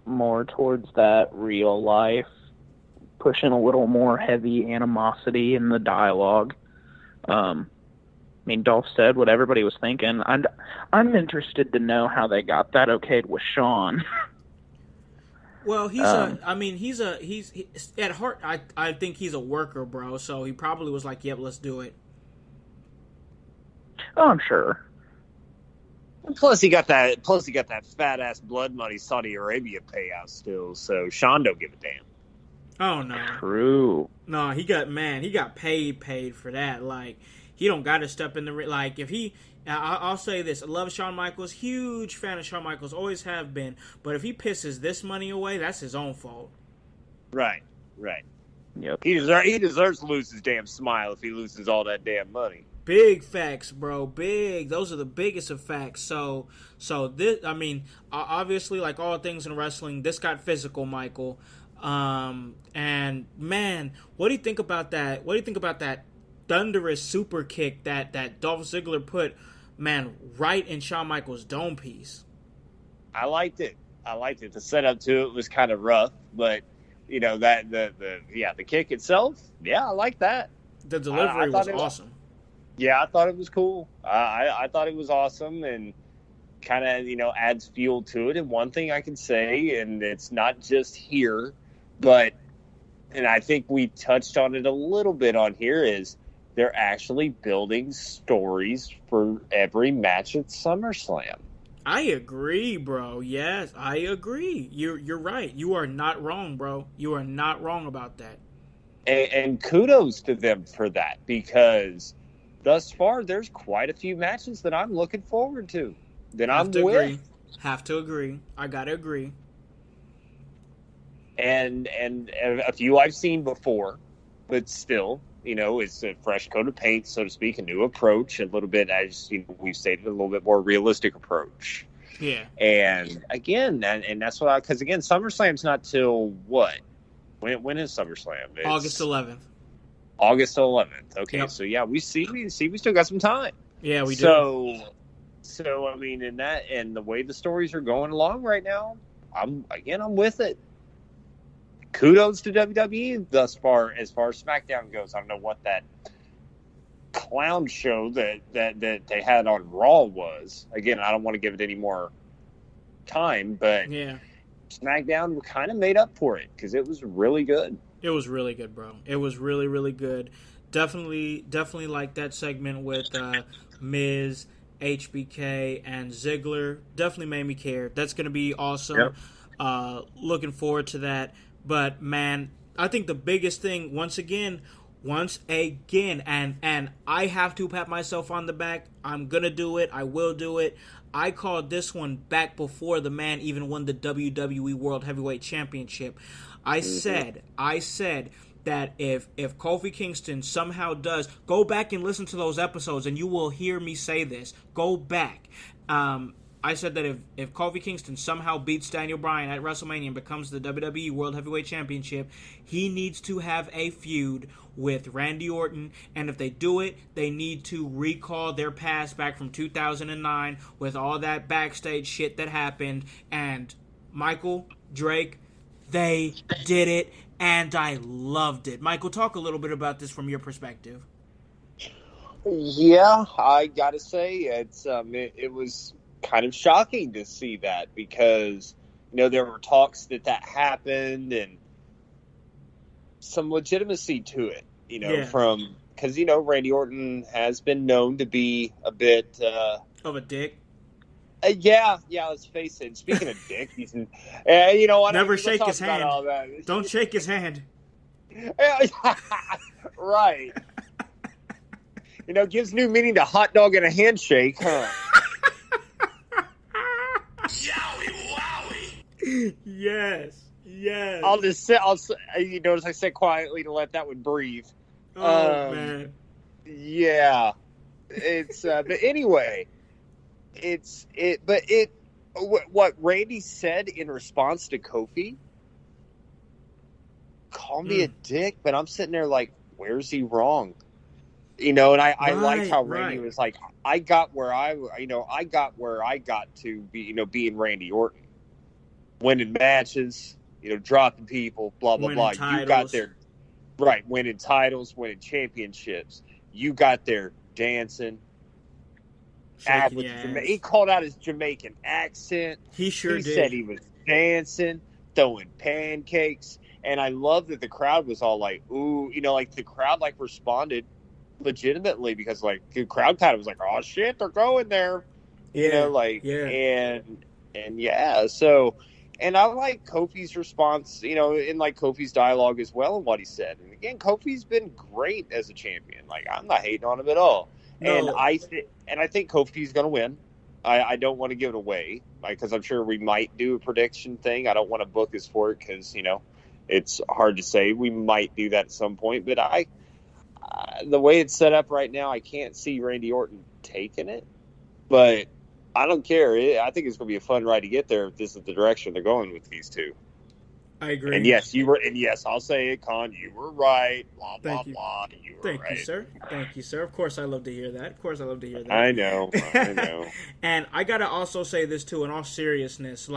more towards that real life, pushing a little more heavy animosity in the dialogue. Dolph said what everybody was thinking. I'm interested to know how they got that okayed with Shawn. Well, he's at heart. I think he's a worker, bro. So he probably was like, "Yep, let's do it." Oh, I'm sure. Plus, he got that fat ass blood money Saudi Arabia payout still. So Shawn don't give a damn. Oh no, true. No, he got paid for that. Like, he don't got to step in the ring. Like, if he, I'll say this: I love Shawn Michaels, huge fan of Shawn Michaels, always have been. But if he pisses this money away, that's his own fault. Right. Yep. He deserves to lose his damn smile if he loses all that damn money. Big facts, bro. Big. Those are the biggest of facts. So this, obviously, like all things in wrestling, this got physical, Michael. And man, what do you think about that? What do you think about that thunderous super kick that Dolph Ziggler put, man, right in Shawn Michaels' dome piece? I liked it. The setup to it was kind of rough, but that the kick itself, I like that. The delivery was awesome. Yeah, I thought it was cool. I thought it was awesome, and kind of, adds fuel to it. And one thing I can say, and it's not just here, but, and I think we touched on it a little bit on here, is they're actually building stories for every match at SummerSlam. I agree, bro. Yes, I agree. You're right. You are not wrong, bro. You are not wrong about that. And kudos to them for that, because thus far, there's quite a few matches that I'm looking forward to. Have to agree. I gotta agree. And a few I've seen before, but still, it's a fresh coat of paint, so to speak, a new approach, a little bit, as we've stated, a little bit more realistic approach. Yeah. And again, and that's what because again, SummerSlam's not till what? When is SummerSlam? It's August 11th. August 11th. Okay, yep. So yeah, we still got some time. Yeah, we do. So in that, and the way the stories are going along right now, I'm with it. kudos to WWE thus far as SmackDown goes. I don't know what that clown show that they had on Raw was. Again, I don't want to give it any more time, but yeah, SmackDown kind of made up for it because it was really good. It was really good, bro. It was really, really good. Definitely like that segment with Miz, HBK, and Ziggler. Definitely made me care. That's going to be awesome. Yep. Looking forward to that. But, man, I think the biggest thing, once again, and I have to pat myself on the back. I'm going to do it. I will do it. I called this one back before the man even won the WWE World Heavyweight Championship. I said that if Kofi Kingston somehow does, go back and listen to those episodes and you will hear me say this. Go back. I said that if Kofi Kingston somehow beats Daniel Bryan at WrestleMania and becomes the WWE World Heavyweight Championship, he needs to have a feud with Randy Orton, and if they do it, they need to recall their past back from 2009 with all that backstage shit that happened, and Michael, Drake, they did it, and I loved it. Michael, talk a little bit about this from your perspective. Yeah, I gotta say it was kind of shocking to see that because there were talks that happened and some legitimacy to it. From because Randy Orton has been known to be a bit of a dick. Yeah, let's face it. Speaking of dick, he's never shake his hand. Don't shake his hand. Right. Gives new meaning to hot dog and a handshake, huh? Yowie wowie. Yes. I'll just sit. You notice I said quietly to let that one breathe. Oh man. Yeah. It's but anyway. What Randy said in response to Kofi, call me a dick, but I'm sitting there like, where's he wrong? And I liked how Randy was like, I got where I got to be, being Randy Orton, winning matches, dropping people, blah, blah, blah. Titles. You got there, right, winning titles, winning championships. You got there dancing. He called out his Jamaican accent. He sure did. He said he was dancing, throwing pancakes, and I love that the crowd was all like, "Ooh," the crowd responded legitimately because the crowd kind of was like, "Oh shit, they're going there," and yeah. So, and I like Kofi's response, in Kofi's dialogue as well and what he said. And again, Kofi's been great as a champion. I'm not hating on him at all. No. And I think Kofi's going to win. I don't want to give it away because I'm sure we might do a prediction thing. I don't want to book us for it because, it's hard to say. We might do that at some point. But the way it's set up right now, I can't see Randy Orton taking it. But I don't care. I think it's going to be a fun ride to get there if this is the direction they're going with these two. I agree. And yes, I'll say it, Con. You were right. Blah, blah, blah. You were Thank right. you, sir. Thank you, sir. Of course, I love to hear that. I know. And I got to also say this, too, in all seriousness.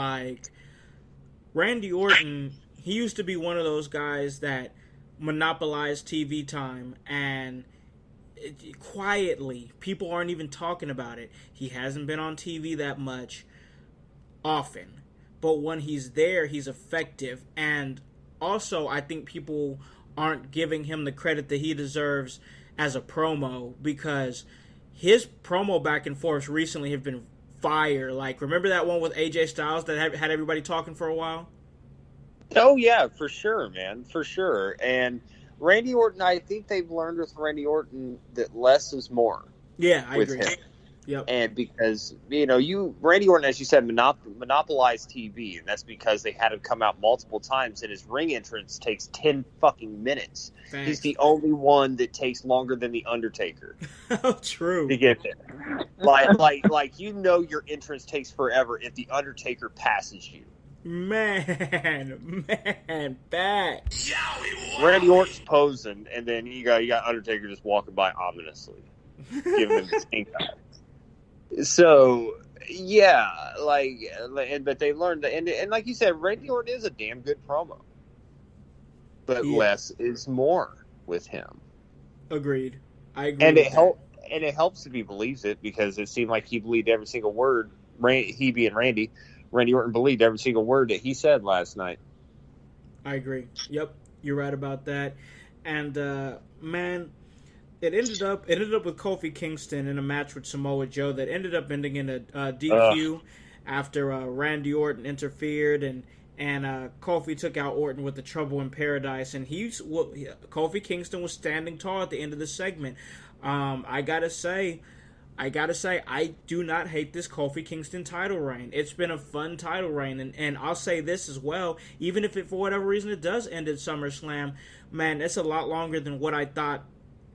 Randy Orton, he used to be one of those guys that monopolized TV time. And quietly, people aren't even talking about it. He hasn't been on TV that much often. But when he's there, he's effective. And also, I think people aren't giving him the credit that he deserves as a promo because his promo back and forth recently have been fire. Remember that one with AJ Styles that had everybody talking for a while? Oh, yeah, for sure, man. For sure. And Randy Orton, I think they've learned with Randy Orton that less is more. Yeah, I agree. Him. Yep. And because, Randy Orton, as you said, monopolized TV, and that's because they had him come out multiple times, and his ring entrance takes 10 fucking minutes. Thanks. He's the only one that takes longer than The Undertaker. True. To get there. Your entrance takes forever if The Undertaker passes you. Man, back. Randy Orton's posing, and then you got Undertaker just walking by ominously, giving him his ink eye. So, yeah, but they learned, and like you said, Randy Orton is a damn good promo. but less is more with him. Agreed. I agree. And it helps if he believes it, because it seemed like he believed every single word. He being Randy Orton believed every single word that he said last night. I agree. Yep, you're right about that. And man, it ended up with Kofi Kingston in a match with Samoa Joe that ended up ending in a DQ after Randy Orton interfered and Kofi took out Orton with the Trouble in Paradise, and Kofi Kingston was standing tall at the end of the segment. I gotta say, I do not hate this Kofi Kingston title reign. It's been a fun title reign, and I'll say this as well, even if it, for whatever reason, it does end at SummerSlam, man, it's a lot longer than what I thought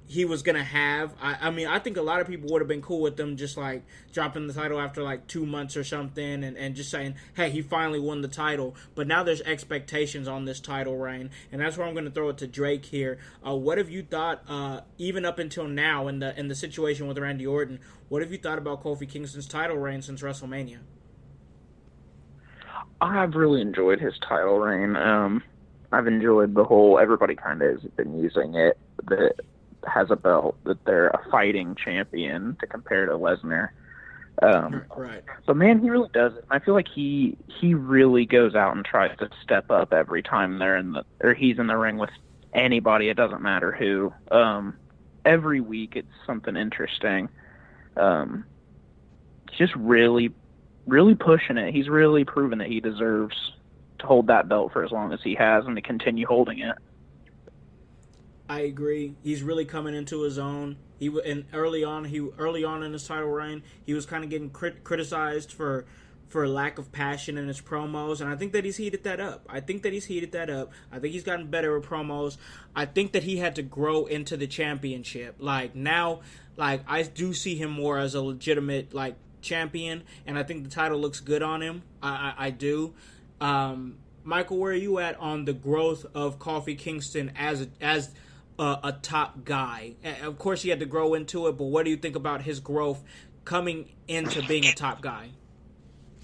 he was going to have. I mean, I think a lot of people would have been cool with them just, like, dropping the title after, like, 2 months or something and just saying, hey, he finally won the title. But now there's expectations on this title reign, and that's where I'm going to throw it to Drake here. What have you thought, even up until now in the situation with Randy Orton, what have you thought about Kofi Kingston's title reign since WrestleMania? I've really enjoyed his title reign. I've enjoyed the whole, everybody kind of has been using it, that has a belt, that they're a fighting champion to compare to Lesnar. Right. So, man, he really does it. I feel like he really goes out and tries to step up every time he's in the ring with anybody. It doesn't matter who. Every week it's something interesting. He's just really, really pushing it. He's really proven that he deserves to hold that belt for as long as he has and to continue holding it. I agree. He's really coming into his own. Early on in his title reign, he was kind of getting criticized for lack of passion in his promos, and I think that he's heated that up. I think he's gotten better at promos. I think that he had to grow into the championship. Like now, like I do see him more as a legitimate like champion, and I think the title looks good on him. I do. Michael, where are you at on the growth of Kofi Kingston as a top guy? Of course, he had to grow into it, but what do you think about his growth coming into being a top guy?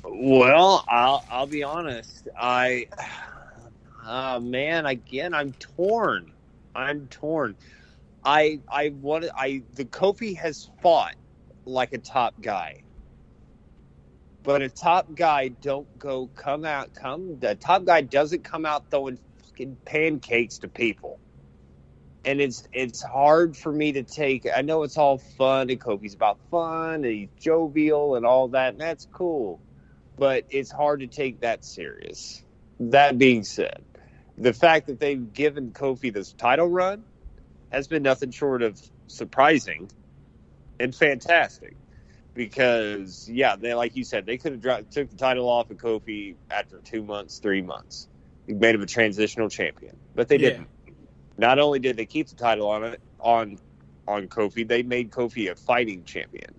Well, I'll be honest. I'm torn. The Kofi has fought like a top guy. But a top guy the top guy doesn't come out throwing fucking pancakes to people. And it's hard for me to take. I know it's all fun, and Kofi's about fun, and he's jovial and all that, and that's cool. But it's hard to take that serious. That being said, the fact that they've given Kofi this title run has been nothing short of surprising and fantastic. Because, they, like you said, they could have took the title off of Kofi after 2 months, 3 months. They made him a transitional champion. But they didn't. Not only did they keep the title on Kofi, they made Kofi a fighting champion.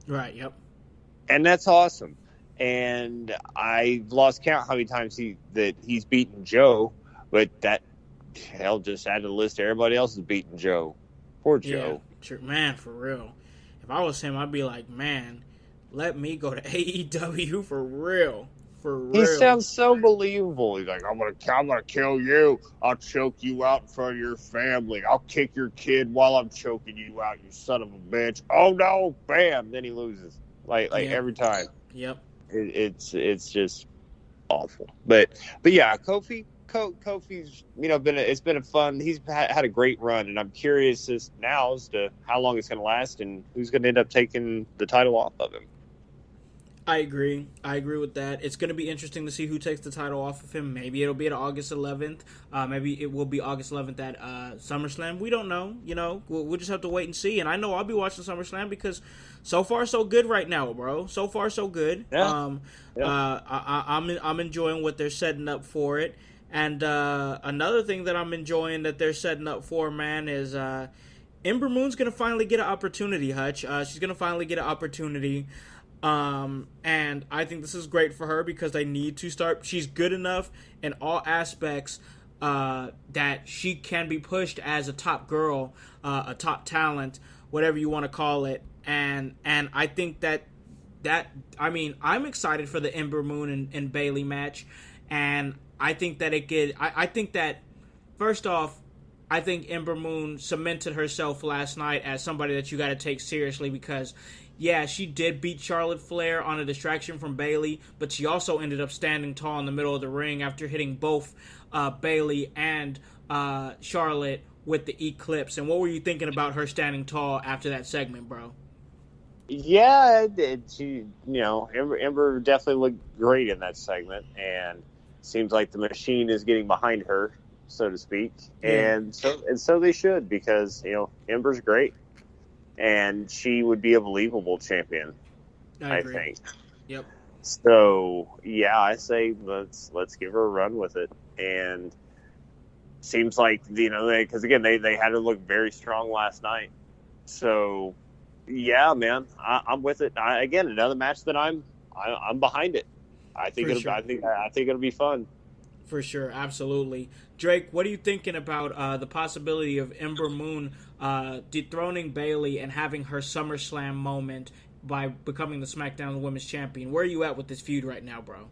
Right, yep. And that's awesome. And I lost count how many times he's beaten Joe, but just add to the list everybody else is beating Joe. Poor Joe. Sure, man, for real. If I was him, I'd be like, man, let me go to AEW for real. For real. He sounds so believable. He's like, I'm gonna kill you. I'll choke you out in front of your family. I'll kick your kid while I'm choking you out, you son of a bitch. Oh no, bam! Then he loses. Like every time. Yep. It's just awful. But yeah, Kofi's it's been a fun. He's had a great run, and I'm curious as to how long it's going to last and who's going to end up taking the title off of him. I agree with that. It's going to be interesting to see who takes the title off of him. Maybe it'll be at August 11th. Maybe it will be August 11th at SummerSlam. We don't know. We'll just have to wait and see. And I know I'll be watching SummerSlam because so far so good right now, bro. So far so good. Yeah. I'm enjoying what they're setting up for it. And another thing that I'm enjoying that they're setting up for, man, is Ember Moon's going to finally get an opportunity, Hutch. She's going to finally get an opportunity. And I think this is great for her because they need to start. She's good enough in all aspects that she can be pushed as a top girl, a top talent, whatever you want to call it. And I think I'm excited for the Ember Moon and Bayley match. And I think that I think that first off, I think Ember Moon cemented herself last night as somebody that you got to take seriously because, yeah, she did beat Charlotte Flair on a distraction from Bayley, but she also ended up standing tall in the middle of the ring after hitting both Bayley and Charlotte with the Eclipse. And what were you thinking about her standing tall after that segment, bro? Yeah, Ember definitely looked great in that segment, and seems like the machine is getting behind her, so to speak. Yeah. And so they should, because Ember's great, and she would be a believable champion. I think. Yep. So yeah, I say let's give her a run with it, and seems like because again they had her look very strong last night. So yeah, man, I'm with it. Again, another match that I'm behind it. I think it'll be fun. For sure, absolutely. Drake, what are you thinking about the possibility of Ember Moon dethroning Bayley and having her SummerSlam moment by becoming the SmackDown Women's Champion? Where are you at with this feud right now, bro?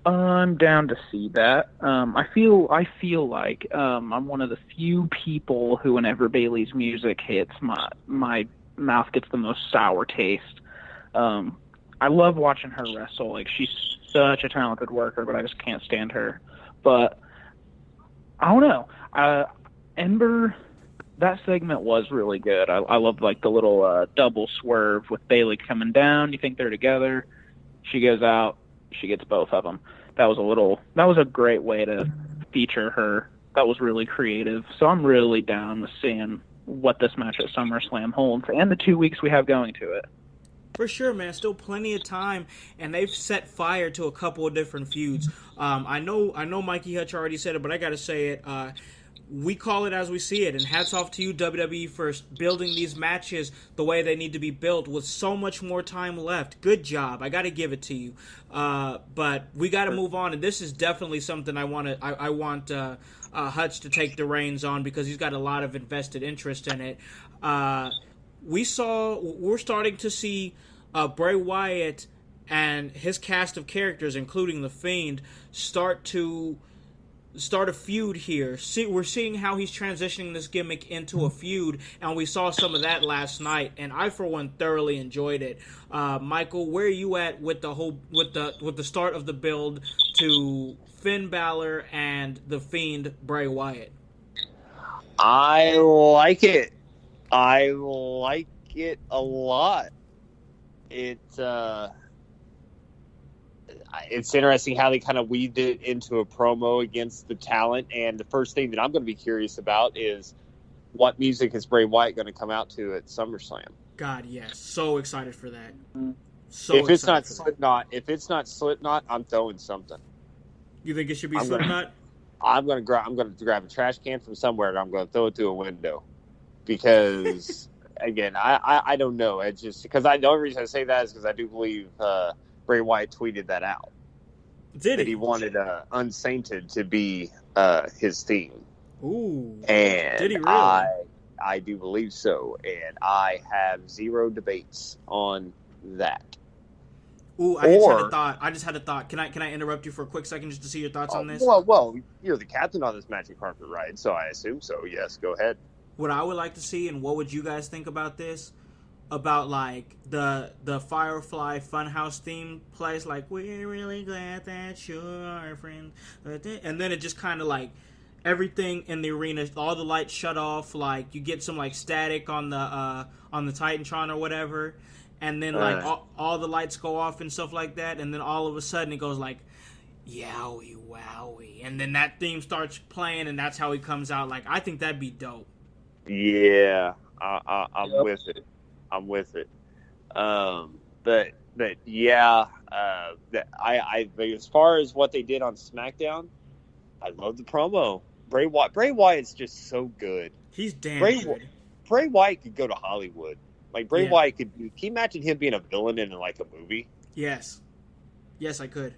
I'm down to see that. I feel like I'm one of the few people who, whenever Bayley's music hits, my mouth gets the most sour taste. I love watching her wrestle. Like, she's such a talented worker, but I just can't stand her. But I don't know. Ember, that segment was really good. I loved like the little double swerve with Bayley coming down. You think they're together? She goes out. She gets both of them. That was a great way to feature her. That was really creative. So I'm really down with seeing what this match at SummerSlam holds and the 2 weeks we have going to it. For sure, man. Still plenty of time, and they've set fire to a couple of different feuds. I know Mikey Hutch already said it, but I got to say it. We call it as we see it, and hats off to you, WWE, for building these matches the way they need to be built with so much more time left. Good job. I got to give it to you. But we got to move on, and this is definitely something I want Hutch to take the reins on because he's got a lot of invested interest in it. We're starting to see Bray Wyatt and his cast of characters, including The Fiend, start a feud here. We're seeing how he's transitioning this gimmick into a feud, and we saw some of that last night, and I, for one, thoroughly enjoyed it. Michael, where are you at with the start of the build to Finn Balor and The Fiend Bray Wyatt? I like it. I like it a lot. It's interesting how they kind of weaved it into a promo against the talent. And the first thing that I'm going to be curious about is what music is Bray Wyatt going to come out to at SummerSlam? God, yes. So excited for that. If it's not Slipknot, I'm throwing something. You think it should be Slipknot? I'm going to grab a trash can from somewhere and I'm going to throw it through a window. Because, again, I don't know. It's just because the only reason I say that is because I do believe Bray Wyatt tweeted that out. Did that he wanted Unsainted to be his theme. Ooh. And did he really? I do believe so. And I have zero debates on that. Ooh, I just had a thought. Can I interrupt you for a quick second just to see your thoughts on this? Well, you're the captain on this magic carpet ride, so I assume so. Yes, go ahead. What I would like to see, and what would you guys think about this? About like the Firefly Funhouse theme plays, like we're really glad that you're our friend, and then it just kind of like everything in the arena, all the lights shut off, like you get some like static on the Titantron or whatever, and then like all the lights go off and stuff like that, and then all of a sudden it goes like yowie wowie, and then that theme starts playing, and that's how he comes out. Like, I think that'd be dope. Yeah, I'm with it. I'm with it. But yeah, I as far as what they did on SmackDown, I love the promo. Bray Wyatt's just so good. He's damn good. Bray Wyatt could go to Hollywood. Like Bray Wyatt could. Can you imagine him being a villain in like a movie? Yes, I could.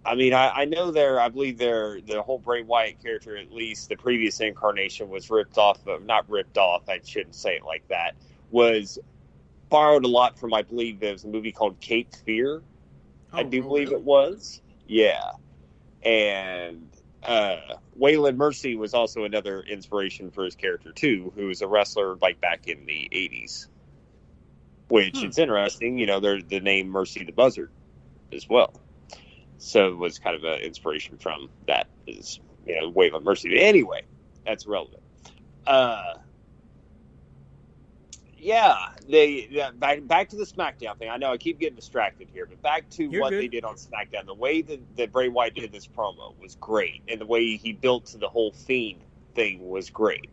I mean, I know I believe the whole Bray Wyatt character, at least the previous incarnation, was ripped off. Not ripped off. I shouldn't say it like that. Was borrowed a lot from, I believe, there was a movie called Cape Fear. I do believe it was. Yeah. And Waylon Mercy was also another inspiration for his character too, who was a wrestler like back in the 80s. Which it's interesting, you know, the name Mercy the Buzzard as well. So it was kind of an inspiration from that, is, you know, Waylon Mercy. But anyway, that's relevant. Back to the SmackDown thing. I know I keep getting distracted here, but back to what they did on SmackDown. The way that Bray Wyatt did this promo was great, and the way he built to the whole Fiend thing was great.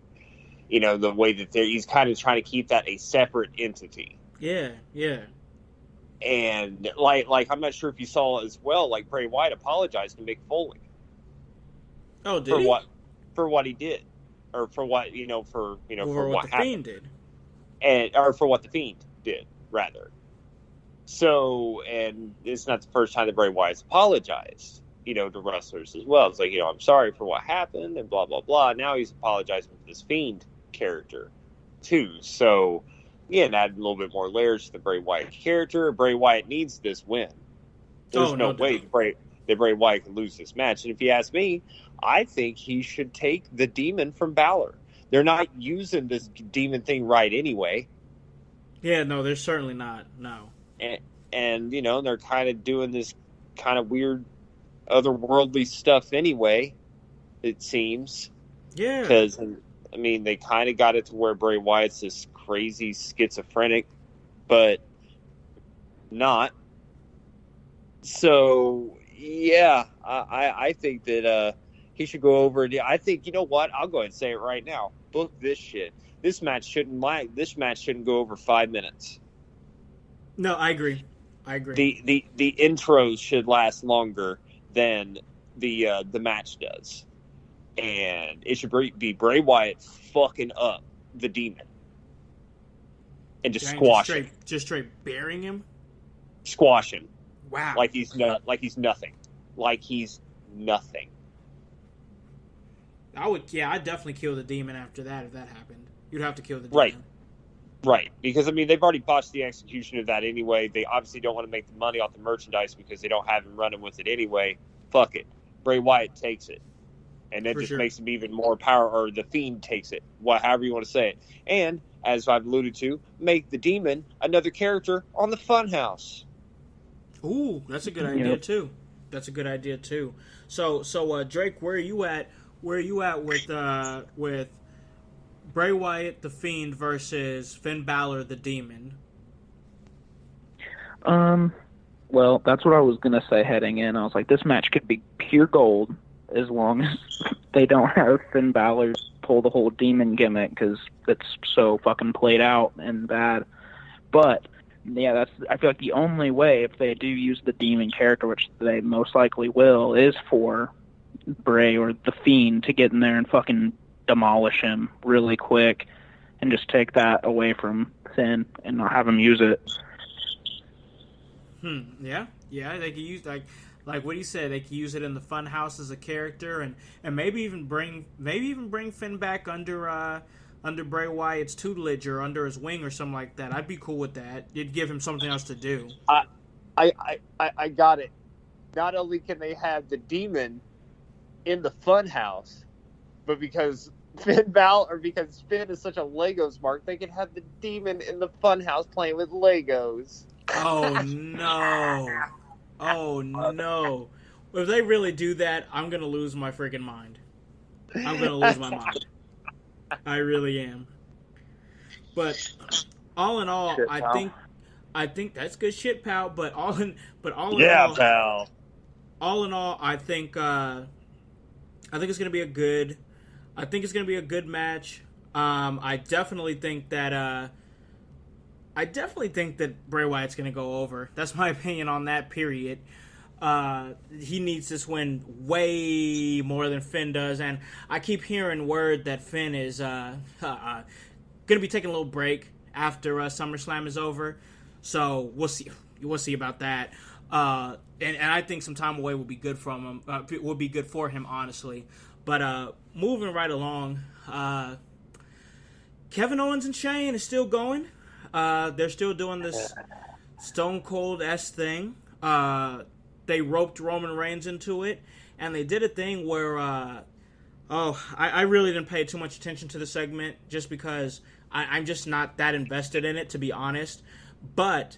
You know, the way that he's kind of trying to keep that a separate entity. Yeah. And like I'm not sure if you saw as well, like Bray Wyatt apologized to Mick Foley. Oh, did he? For what he did, or for what for what the Fiend did, or for what the Fiend did rather. So, and it's not the first time that Bray Wyatt's apologized, to wrestlers as well. It's like, I'm sorry for what happened and blah blah blah. Now he's apologizing for this Fiend character too. So. Yeah, and add a little bit more layers to the Bray Wyatt character. Bray Wyatt needs this win. There's no way that Bray Wyatt can lose this match. And if you ask me, I think he should take the Demon from Balor. They're not using this Demon thing right anyway. Yeah, no, they're certainly not. No. And they're kind of doing this kind of weird otherworldly stuff anyway, it seems. Yeah. Because, they kind of got it to where Bray Wyatt's this crazy schizophrenic, but not. So, yeah, I think that he should go over. I think, you know what? I'll go ahead and say it right now. Book this shit. This match shouldn't go over 5 minutes. No, I agree. The intros should last longer than the match does. And it should be Bray Wyatt fucking up the Demon. And just squash him. Just straight burying him? Squash him. Wow. Like he's nothing. Like he's nothing. I'd definitely kill the Demon after that if that happened. You'd have to kill the Demon. Right. Because, they've already botched the execution of that anyway. They obviously don't want to make the money off the merchandise because they don't have him running with it anyway. Fuck it. Bray Wyatt takes it. And that makes him even more power, or the Fiend takes it, however you want to say it. And, as I've alluded to, make the Demon another character on the Funhouse. Ooh, that's a good idea too. That's a good idea too. So Drake, where are you at? Where are you at with Bray Wyatt the Fiend versus Finn Balor the Demon? Well, that's what I was gonna say heading in. I was like, this match could be pure gold as long as they don't have Finn Balor pull the whole Demon gimmick, because it's so fucking played out and bad. But yeah, I feel like the only way, if they do use the Demon character, which they most likely will, is for Bray or the Fiend to get in there and fucking demolish him really quick and just take that away from Finn and not have him use it. Yeah, they could use like what he said. They could use it in the Funhouse as a character, and maybe even bring Finn back under Bray Wyatt's tutelage or under his wing or something like that. I'd be cool with that. You'd give him something else to do. I got it. Not only can they have the Demon in the Funhouse, but because Finn is such a Legos mark, they can have the Demon in the Funhouse playing with Legos. Oh no! Oh no! If they really do that, I'm gonna lose my freaking mind. I'm gonna lose my mind. I really am. But all in all, shit, I think that's good shit, pal. But all in all, pal. All in all, I think it's gonna be a good. I think it's gonna be a good match. I definitely think that Bray Wyatt's gonna go over. That's my opinion on that. Period. He needs this win way more than Finn does, and I keep hearing word that Finn is gonna be taking a little break after SummerSlam is over. So we'll see. We'll see about that. And I think some time away will be good from him. Will be good for him, honestly. But moving right along, Kevin Owens and Shane is still going. They're still doing this Stone Cold-esque thing. They roped Roman Reigns into it, and they did a thing where, I really didn't pay too much attention to the segment just because I'm just not that invested in it, to be honest. But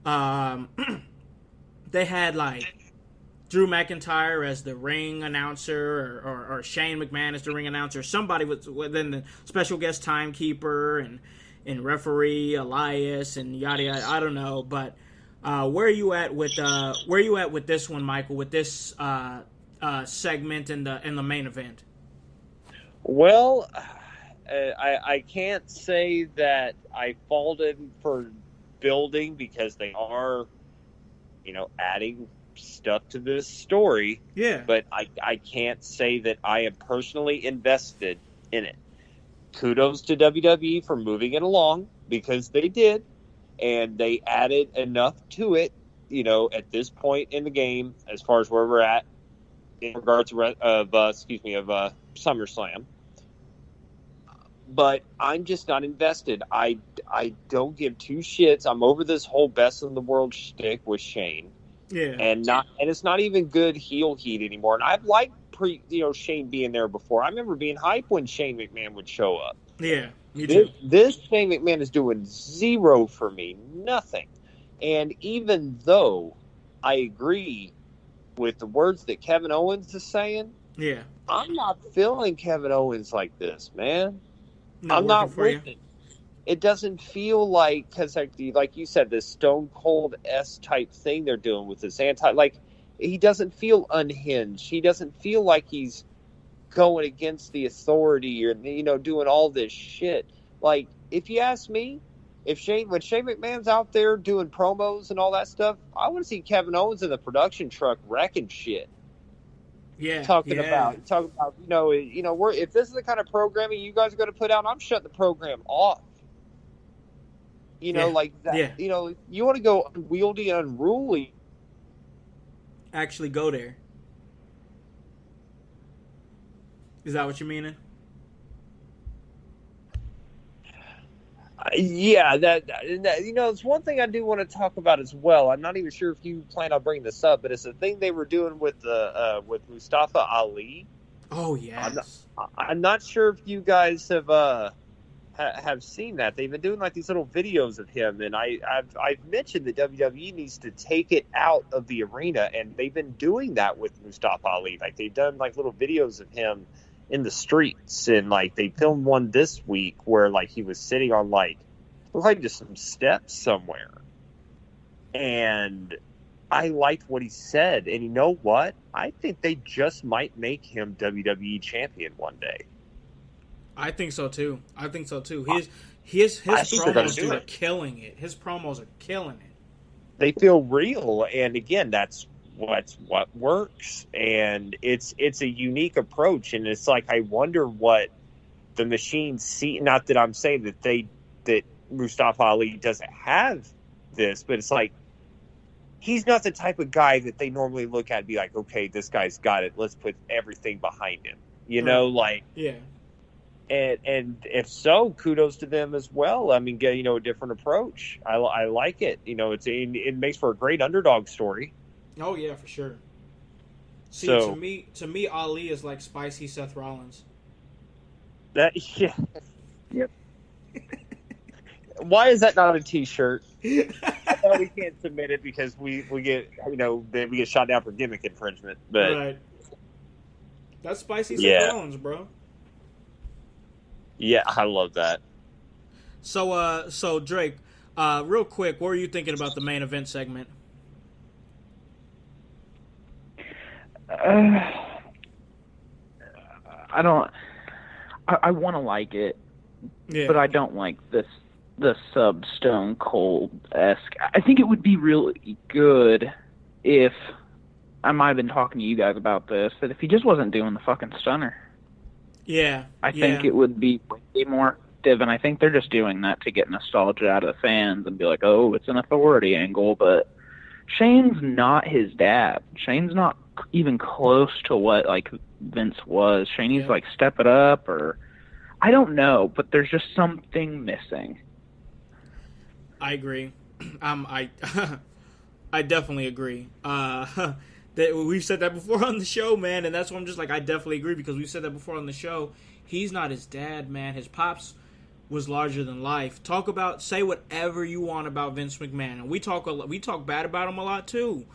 they had like Drew McIntyre as the ring announcer, or Shane McMahon as the ring announcer. Somebody within the special guest timekeeper and referee Elias and yada yada. I don't know, but where are you at with this one, Michael? With this segment in the main event? Well, I can't say that I faulted for building, because they are, adding stuff to this story. Yeah. But I can't say that I am personally invested in it. Kudos to WWE for moving it along, because they did, and they added enough to it, at this point in the game, as far as where we're at in regards of SummerSlam. But I'm just not invested. I don't give two shits. I'm over this whole best in the world shtick with Shane. Yeah. And it's not even good heel heat anymore. And I've liked Shane being there before. I remember being hyped when Shane McMahon would show up. Yeah, me too. This Shane McMahon is doing zero for me. Nothing. And even though I agree with the words that Kevin Owens is saying, yeah, I'm not feeling Kevin Owens like this, man. I'm not with it. It doesn't feel like, because like you said, this Stone Cold S type thing they're doing with this he doesn't feel unhinged. He doesn't feel like he's going against the authority or doing all this shit. Like, if you ask me, when Shane McMahon's out there doing promos and all that stuff, I want to see Kevin Owens in the production truck wrecking shit. Yeah, talking about if this is the kind of programming you guys are going to put out, I'm shutting the program off. Like that. Yeah. You want to go unwieldy and unruly. Actually go there. Is that what you're meaning? Yeah, that it's one thing I do want to talk about as well. I'm not even sure if you plan on bringing this up, but it's a thing they were doing with Mustafa Ali. Oh yes. I'm not sure if you guys have seen that. They've been doing like these little videos of him, and I've mentioned that WWE needs to take it out of the arena, and they've been doing that with Mustafa Ali. Like, they've done like little videos of him in the streets, and like they filmed one this week where like he was sitting on like just some steps somewhere, and I liked what he said. And you know what? I think they just might make him WWE champion one day. I think so too. His promos are killing it. His promos are killing it. They feel real, and again, that's what works, and it's a unique approach, and it's like I wonder what the machine see. Not that I'm saying that Mustafa Ali doesn't have this, but it's like he's not the type of guy that they normally look at and be like, okay, this guy's got it. Let's put everything behind him. Yeah. And if so, kudos to them as well. I mean, get a different approach. I like it. It makes for a great underdog story. Oh yeah, for sure. See, to me, Ali is like spicy Seth Rollins. Yeah. Yep. Why is that not a T-shirt? We can't submit it because we get then we get shot down for gimmick infringement. But right. That's spicy Seth Rollins, bro. Yeah, I love that. So Drake, real quick, what were you thinking about the main event segment? I want to like it, yeah, but I don't like the sub Stone Cold-esque. I think it would be really good if, I might have been talking to you guys about this, that if he just wasn't doing the fucking stunner. Yeah. I think it would be way more active, and I think they're just doing that to get nostalgia out of the fans and be like, oh, it's an authority angle, but Shane's not his dad. Shane's not even close to what like Vince was. Shane needs to like step it up, or I don't know, but there's just something missing. I agree. I definitely agree. That we've said that before on the show, man, and that's why I'm just like, I definitely agree, because we've said that before on the show. He's not his dad, man. His pops was larger than life. Say whatever you want about Vince McMahon, and we talk bad about him a lot too,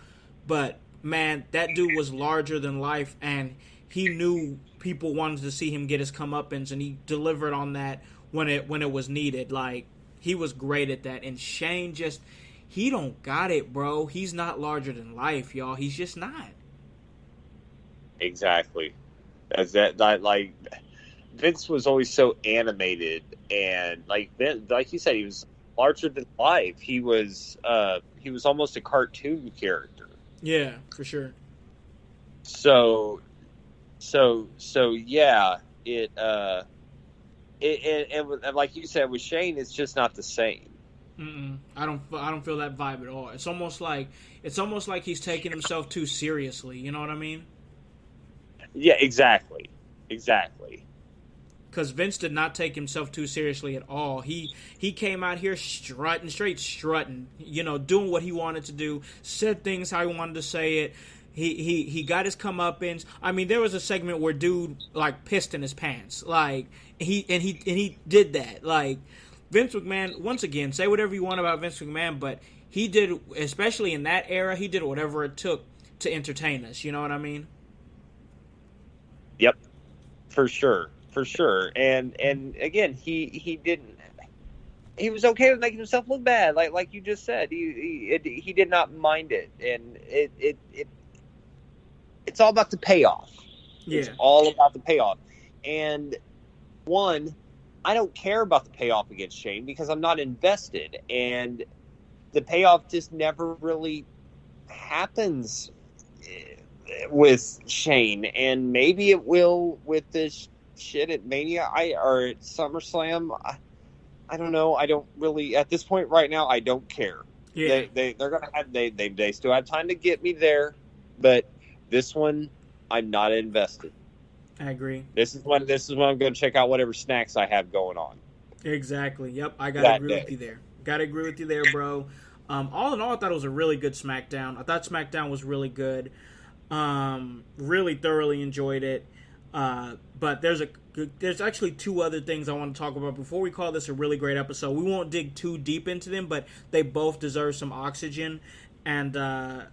but man, that dude was larger than life, and he knew people wanted to see him get his comeuppance, and he delivered on that when it was needed. Like, he was great at that, and Shane just. He don't got it, bro. He's not larger than life, y'all. He's just not. Exactly. Like Vince was always so animated, and like you said, he was larger than life. He was almost a cartoon character. Yeah, for sure. So yeah. It like you said with Shane, it's just not the same. I don't feel that vibe at all. It's almost like he's taking himself too seriously. You know what I mean? Yeah, exactly. Because Vince did not take himself too seriously at all. He came out here strutting, you know, doing what he wanted to do, said things how he wanted to say it. He got his comeuppance. I mean, there was a segment where dude like pissed in his pants, like he did that, like. Vince McMahon, once again, say whatever you want about Vince McMahon, but he did, especially in that era, he did whatever it took to entertain us. You know what I mean? Yep, for sure. And again, he didn't. He was okay with making himself look bad, like you just said. He did not mind it, and it's all about the payoff. Yeah. It's all about the payoff, and I don't care about the payoff against Shane because I'm not invested, and the payoff just never really happens with Shane, and maybe it will with this shit at Mania or at SummerSlam. I don't know. I don't really at this point right now. I don't care. Yeah. They're gonna have they still have time to get me there, but this one I'm not invested. I agree. This is when I'm going to check out whatever snacks I have going on. Exactly. Yep. I gotta agree with you there. Gotta agree with you there, bro. All in all, I thought it was a really good SmackDown. I thought SmackDown was really good. Really thoroughly enjoyed it. But there's actually two other things I want to talk about before we call this a really great episode. We won't dig too deep into them, but they both deserve some oxygen. And the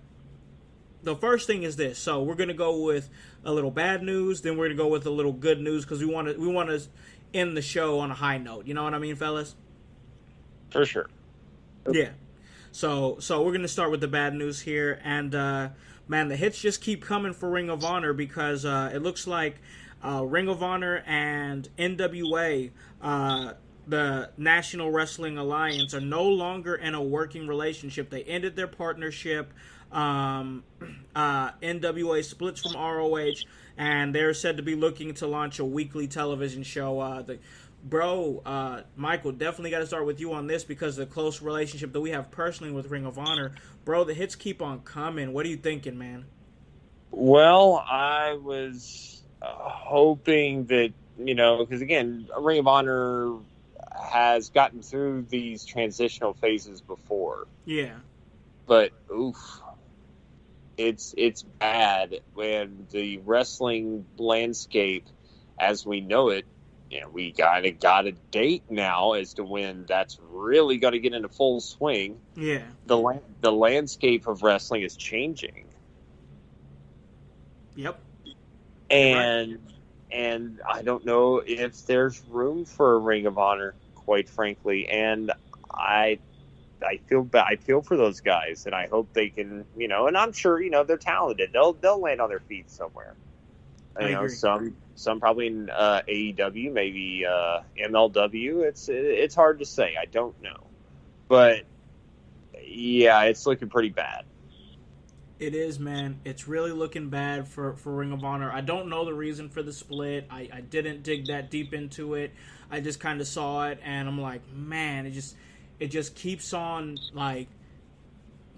first thing is this. So we're gonna go with a little bad news, then we're gonna go with a little good news because we want to end the show on a high note. You know what I mean, fellas? For sure. Yeah. So we're gonna start with the bad news here, and man, the hits just keep coming for Ring of Honor because it looks like Ring of Honor and NWA, the National Wrestling Alliance, are no longer in a working relationship. They ended their partnership. NWA splits from ROH, and they're said to be looking to launch a weekly television show. Michael, definitely got to start with you on this because of the close relationship that we have personally with Ring of Honor. Bro, the hits keep on coming. What are you thinking, man? Well, I was hoping that, because again, Ring of Honor has gotten through these transitional phases before. Yeah. But, oof. It's bad when the wrestling landscape, as we know it, we got a date now as to when that's really going to get into full swing. Yeah, the landscape of wrestling is changing. Yep, and I don't know if there's room for a Ring of Honor, quite frankly, and I feel bad. I feel for those guys, and I hope they can, and I'm sure, they're talented. They'll land on their feet somewhere. Agree. Some probably in AEW, maybe MLW. It's hard to say. I don't know, but yeah, it's looking pretty bad. It is, man. It's really looking bad for Ring of Honor. I don't know the reason for the split. I didn't dig that deep into it. I just kind of saw it, and I'm like, man, it just keeps on, like,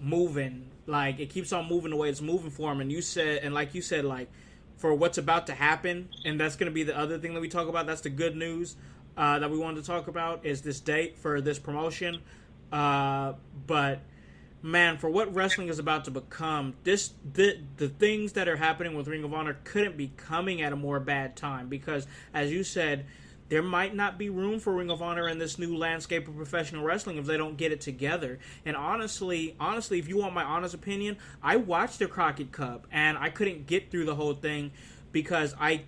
moving. Like, it keeps on moving the way it's moving for him. And like you said, like, for what's about to happen, and that's going to be the other thing that we talk about. That's the good news that we wanted to talk about, is this date for this promotion. But, man, for what wrestling is about to become, the things that are happening with Ring of Honor couldn't be coming at a more bad time, because, as you said, there might not be room for Ring of Honor in this new landscape of professional wrestling if they don't get it together. And honestly, if you want my honest opinion, I watched the Crockett Cup, and I couldn't get through the whole thing because I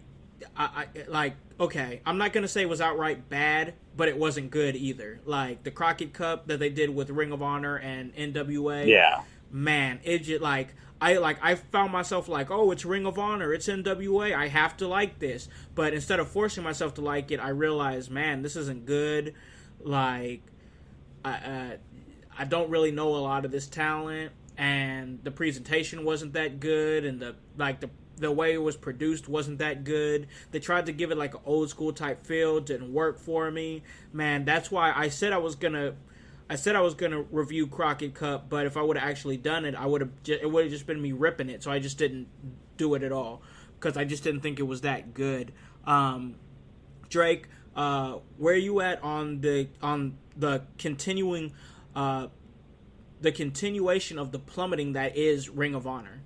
like, okay, I'm not going to say it was outright bad, but it wasn't good either. Like, the Crockett Cup that they did with Ring of Honor and NWA. Yeah. Man, it just, I found myself like, oh, it's Ring of Honor, it's NWA, I have to like this. But instead of forcing myself to like it, I realized, man, this isn't good. Like, I don't really know a lot of this talent, and the presentation wasn't that good, and the way it was produced wasn't that good. They tried to give it like an old school type feel, didn't work for me. Man, that's why I said I was gonna review Crockett Cup, but if I would have actually done it, it would have just been me ripping it. So I just didn't do it at all because I just didn't think it was that good. Drake, where are you at on the continuation of the plummeting that is Ring of Honor?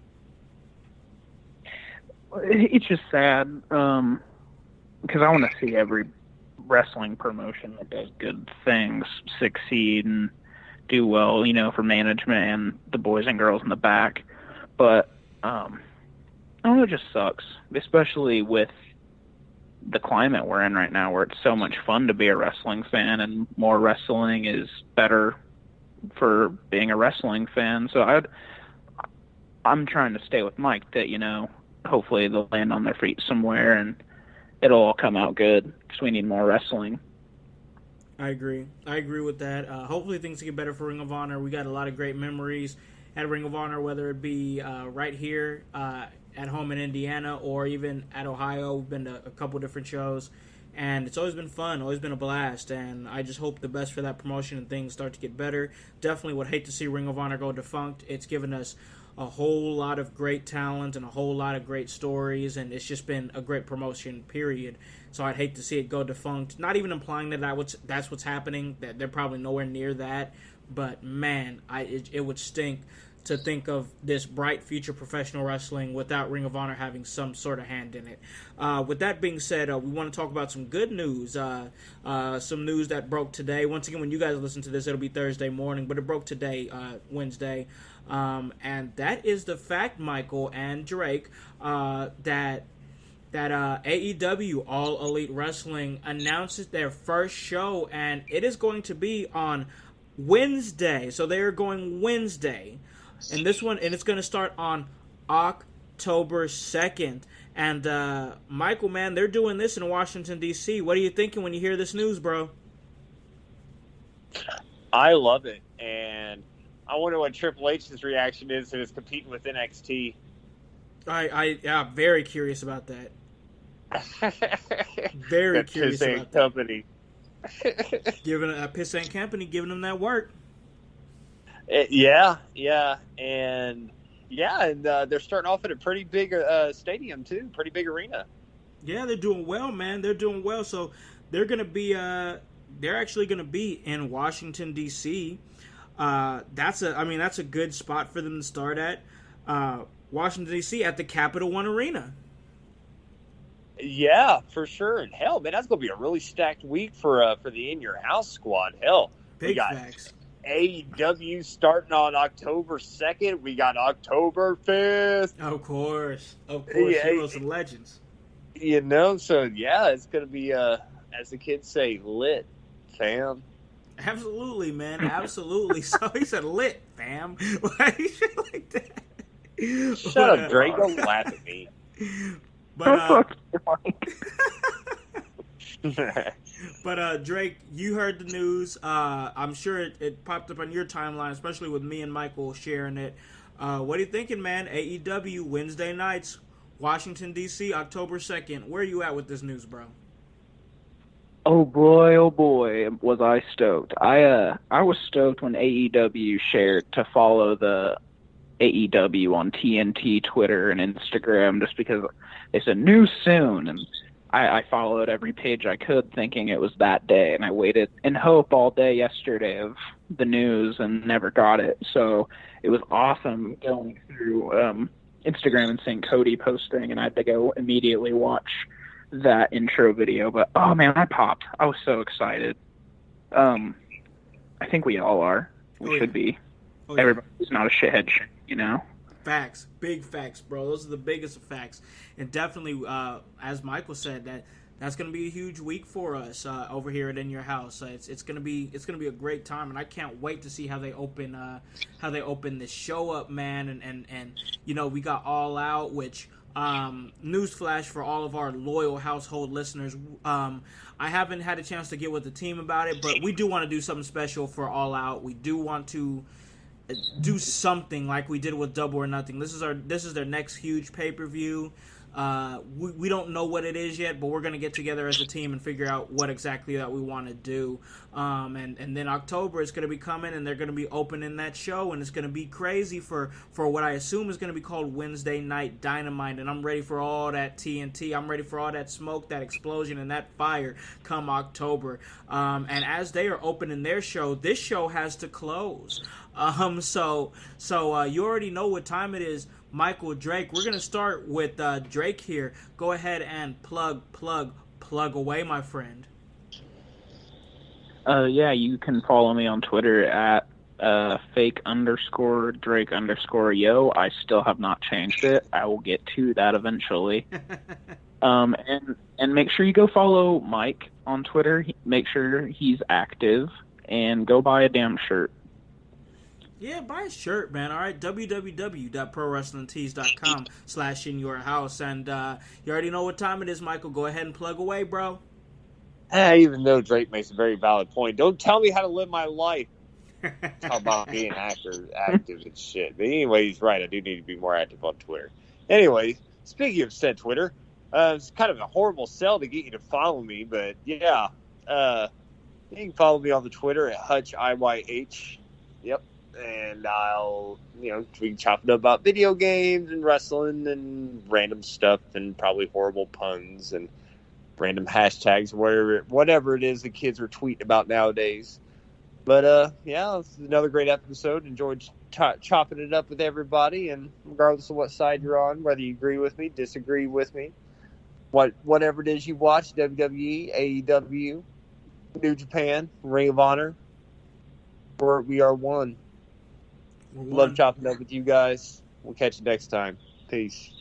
It's just sad because I want to see every wrestling promotion that does good things succeed and do well, for management and the boys and girls in the back. But I don't know, it just sucks, especially with the climate we're in right now, where it's so much fun to be a wrestling fan, and more wrestling is better for being a wrestling fan. So I'm trying to stay with Mike that, hopefully they'll land on their feet somewhere and it'll all come out good, because we need more wrestling. I agree with that. Hopefully things get better for Ring of Honor. We got a lot of great memories at Ring of Honor, whether it be right here at home in Indiana or even at Ohio. We've been to a couple different shows, and it's always been fun, always been a blast, and I just hope the best for that promotion and things start to get better. Definitely would hate to see Ring of Honor go defunct. It's given us a whole lot of great talent and a whole lot of great stories, and it's just been a great promotion, period. So I'd hate to see it go defunct. Not even implying that that's what's happening, that they're probably nowhere near that, but man, it would stink to think of this bright future professional wrestling without Ring of Honor having some sort of hand in it. With that being said, we want to talk about some good news, some news that broke today. Once again, when you guys listen to this, it'll be Thursday morning, but it broke today, Wednesday. And that is the fact, Michael and Drake, that AEW, All Elite Wrestling, announces their first show, and it is going to be on Wednesday. So they are going Wednesday, and it's going to start on October 2nd. And Michael, man, they're doing this in Washington, D.C. What are you thinking when you hear this news, bro? I love it, and I wonder what Triple H's reaction is to his competing with NXT. I'm very curious about that. Very curious about that. Company. Giving a Pissant Company, giving them that work. Yeah, and they're starting off at a pretty big stadium too, pretty big arena. Yeah, they're doing well, man. They're doing well. So they're gonna be, they're actually gonna be in Washington D.C. That's a good spot for them to start at. Washington D.C. at the Capital One Arena. Yeah, for sure. And hell, man, that's gonna be a really stacked week for the In Your House squad. Hell, big facts. AEW starting on October 2nd. We got October 5th. Of course, heroes and legends. So yeah, it's gonna be as the kids say, lit, fam. Absolutely, man. Absolutely. So he said lit, fam. Why you shit like that? Shut up, Drake. Don't laugh at me. But Drake, you heard the news. I'm sure it popped up on your timeline, especially with me and Michael sharing it. What are you thinking, man? AEW Wednesday nights, Washington D.C., October 2nd. Where are you at with this news, bro? Oh boy, was I stoked. I was stoked when AEW shared to follow the AEW on TNT, Twitter, and Instagram, just because they said news soon, and I followed every page I could thinking it was that day, and I waited in hope all day yesterday of the news and never got it. So it was awesome going through Instagram and seeing Cody posting, and I had to go immediately watch that intro video. But, oh, man, I popped. I was so excited. I think we all are. We should be. Oh, yeah. Everybody's not a shithead, you know? Facts, big facts, bro. Those are the biggest facts, and definitely, as Michael said, that's going to be a huge week for us over here at In Your House. It's going to be a great time, and I can't wait to see how they open this show up, man. And you know, we got All Out, which newsflash for all of our loyal household listeners. I haven't had a chance to get with the team about it, but we do want to do something special for All Out. We do want to do something like we did with Double or Nothing. This is their next huge pay-per-view. We don't know what it is yet, but we're going to get together as a team and figure out what exactly that we want to do. And then October is going to be coming, and they're going to be opening that show, and it's going to be crazy for what I assume is going to be called Wednesday Night Dynamite. And I'm ready for all that TNT. I'm ready for all that smoke, that explosion, and that fire come October. And as they are opening their show, this show has to close. So you already know what time it is. Michael, Drake. We're going to start with Drake here. Go ahead and plug away, my friend. Yeah, you can follow me on Twitter at fake_Drake_yo. I still have not changed it. I will get to that eventually. And make sure you go follow Mike on Twitter. Make sure he's active, and go buy a damn shirt. Yeah, buy a shirt, man. All right, www.prowrestlingtees.com/inyourhouse. And you already know what time it is, Michael. Go ahead and plug away, bro. Even though Drake makes a very valid point, don't tell me how to live my life. Talk about being active and shit. But anyway, he's right. I do need to be more active on Twitter. Anyway, speaking of said Twitter, it's kind of a horrible sell to get you to follow me, but yeah. You can follow me on the Twitter at Hutch IYH. Yep. And I'll, we can chop it up about video games and wrestling and random stuff and probably horrible puns and random hashtags, whatever it is the kids are tweeting about nowadays. But, yeah, this is another great episode. Enjoyed chopping it up with everybody, and regardless of what side you're on, whether you agree with me, disagree with me, whatever it is you watch, WWE, AEW, New Japan, Ring of Honor, we are one. Love chopping up with you guys. We'll catch you next time. Peace.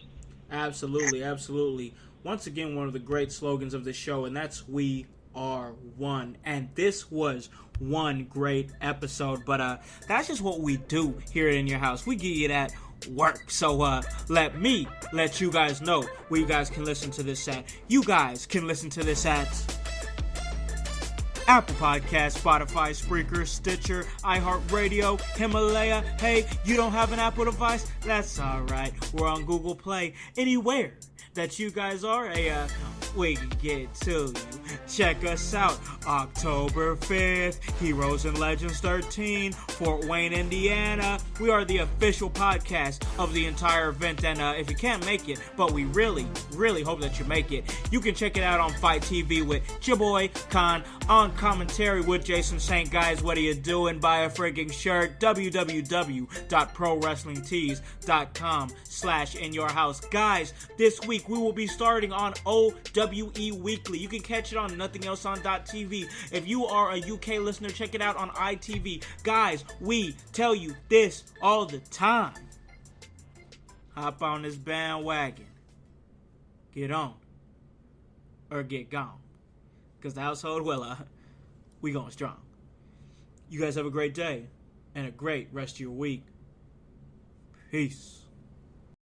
Absolutely, absolutely. Once again, one of the great slogans of the show, and that's "We are one." And this was one great episode, but that's just what we do here at In Your House. We give you that work. So let me let you guys know where you guys can listen to this at. You guys can listen to this at Apple Podcasts, Spotify, Spreaker, Stitcher, iHeartRadio, Himalaya. Hey, you don't have an Apple device? That's alright. We're on Google Play. Anywhere that you guys are, we can get to you. Check us out. October 5th, Heroes and Legends 13, Fort Wayne, Indiana. We are the official podcast of the entire event, and if you can't make it, but we really, really hope that you make it, you can check it out on Fight TV with your boy Khan, on commentary with Jason St. Guys, what are you doing? Buy a frigging shirt. www.prowrestlingtees.com/inyourhouse. Guys, this week we will be starting on OWE Weekly. You can catch it on Nothing Else on .tv. If you are a UK listener, check it out on ITV. Guys, we tell you this all the time. Hop on this bandwagon. Get on. Or get gone. Because the household Willa, we going strong. You guys have a great day and a great rest of your week. Peace.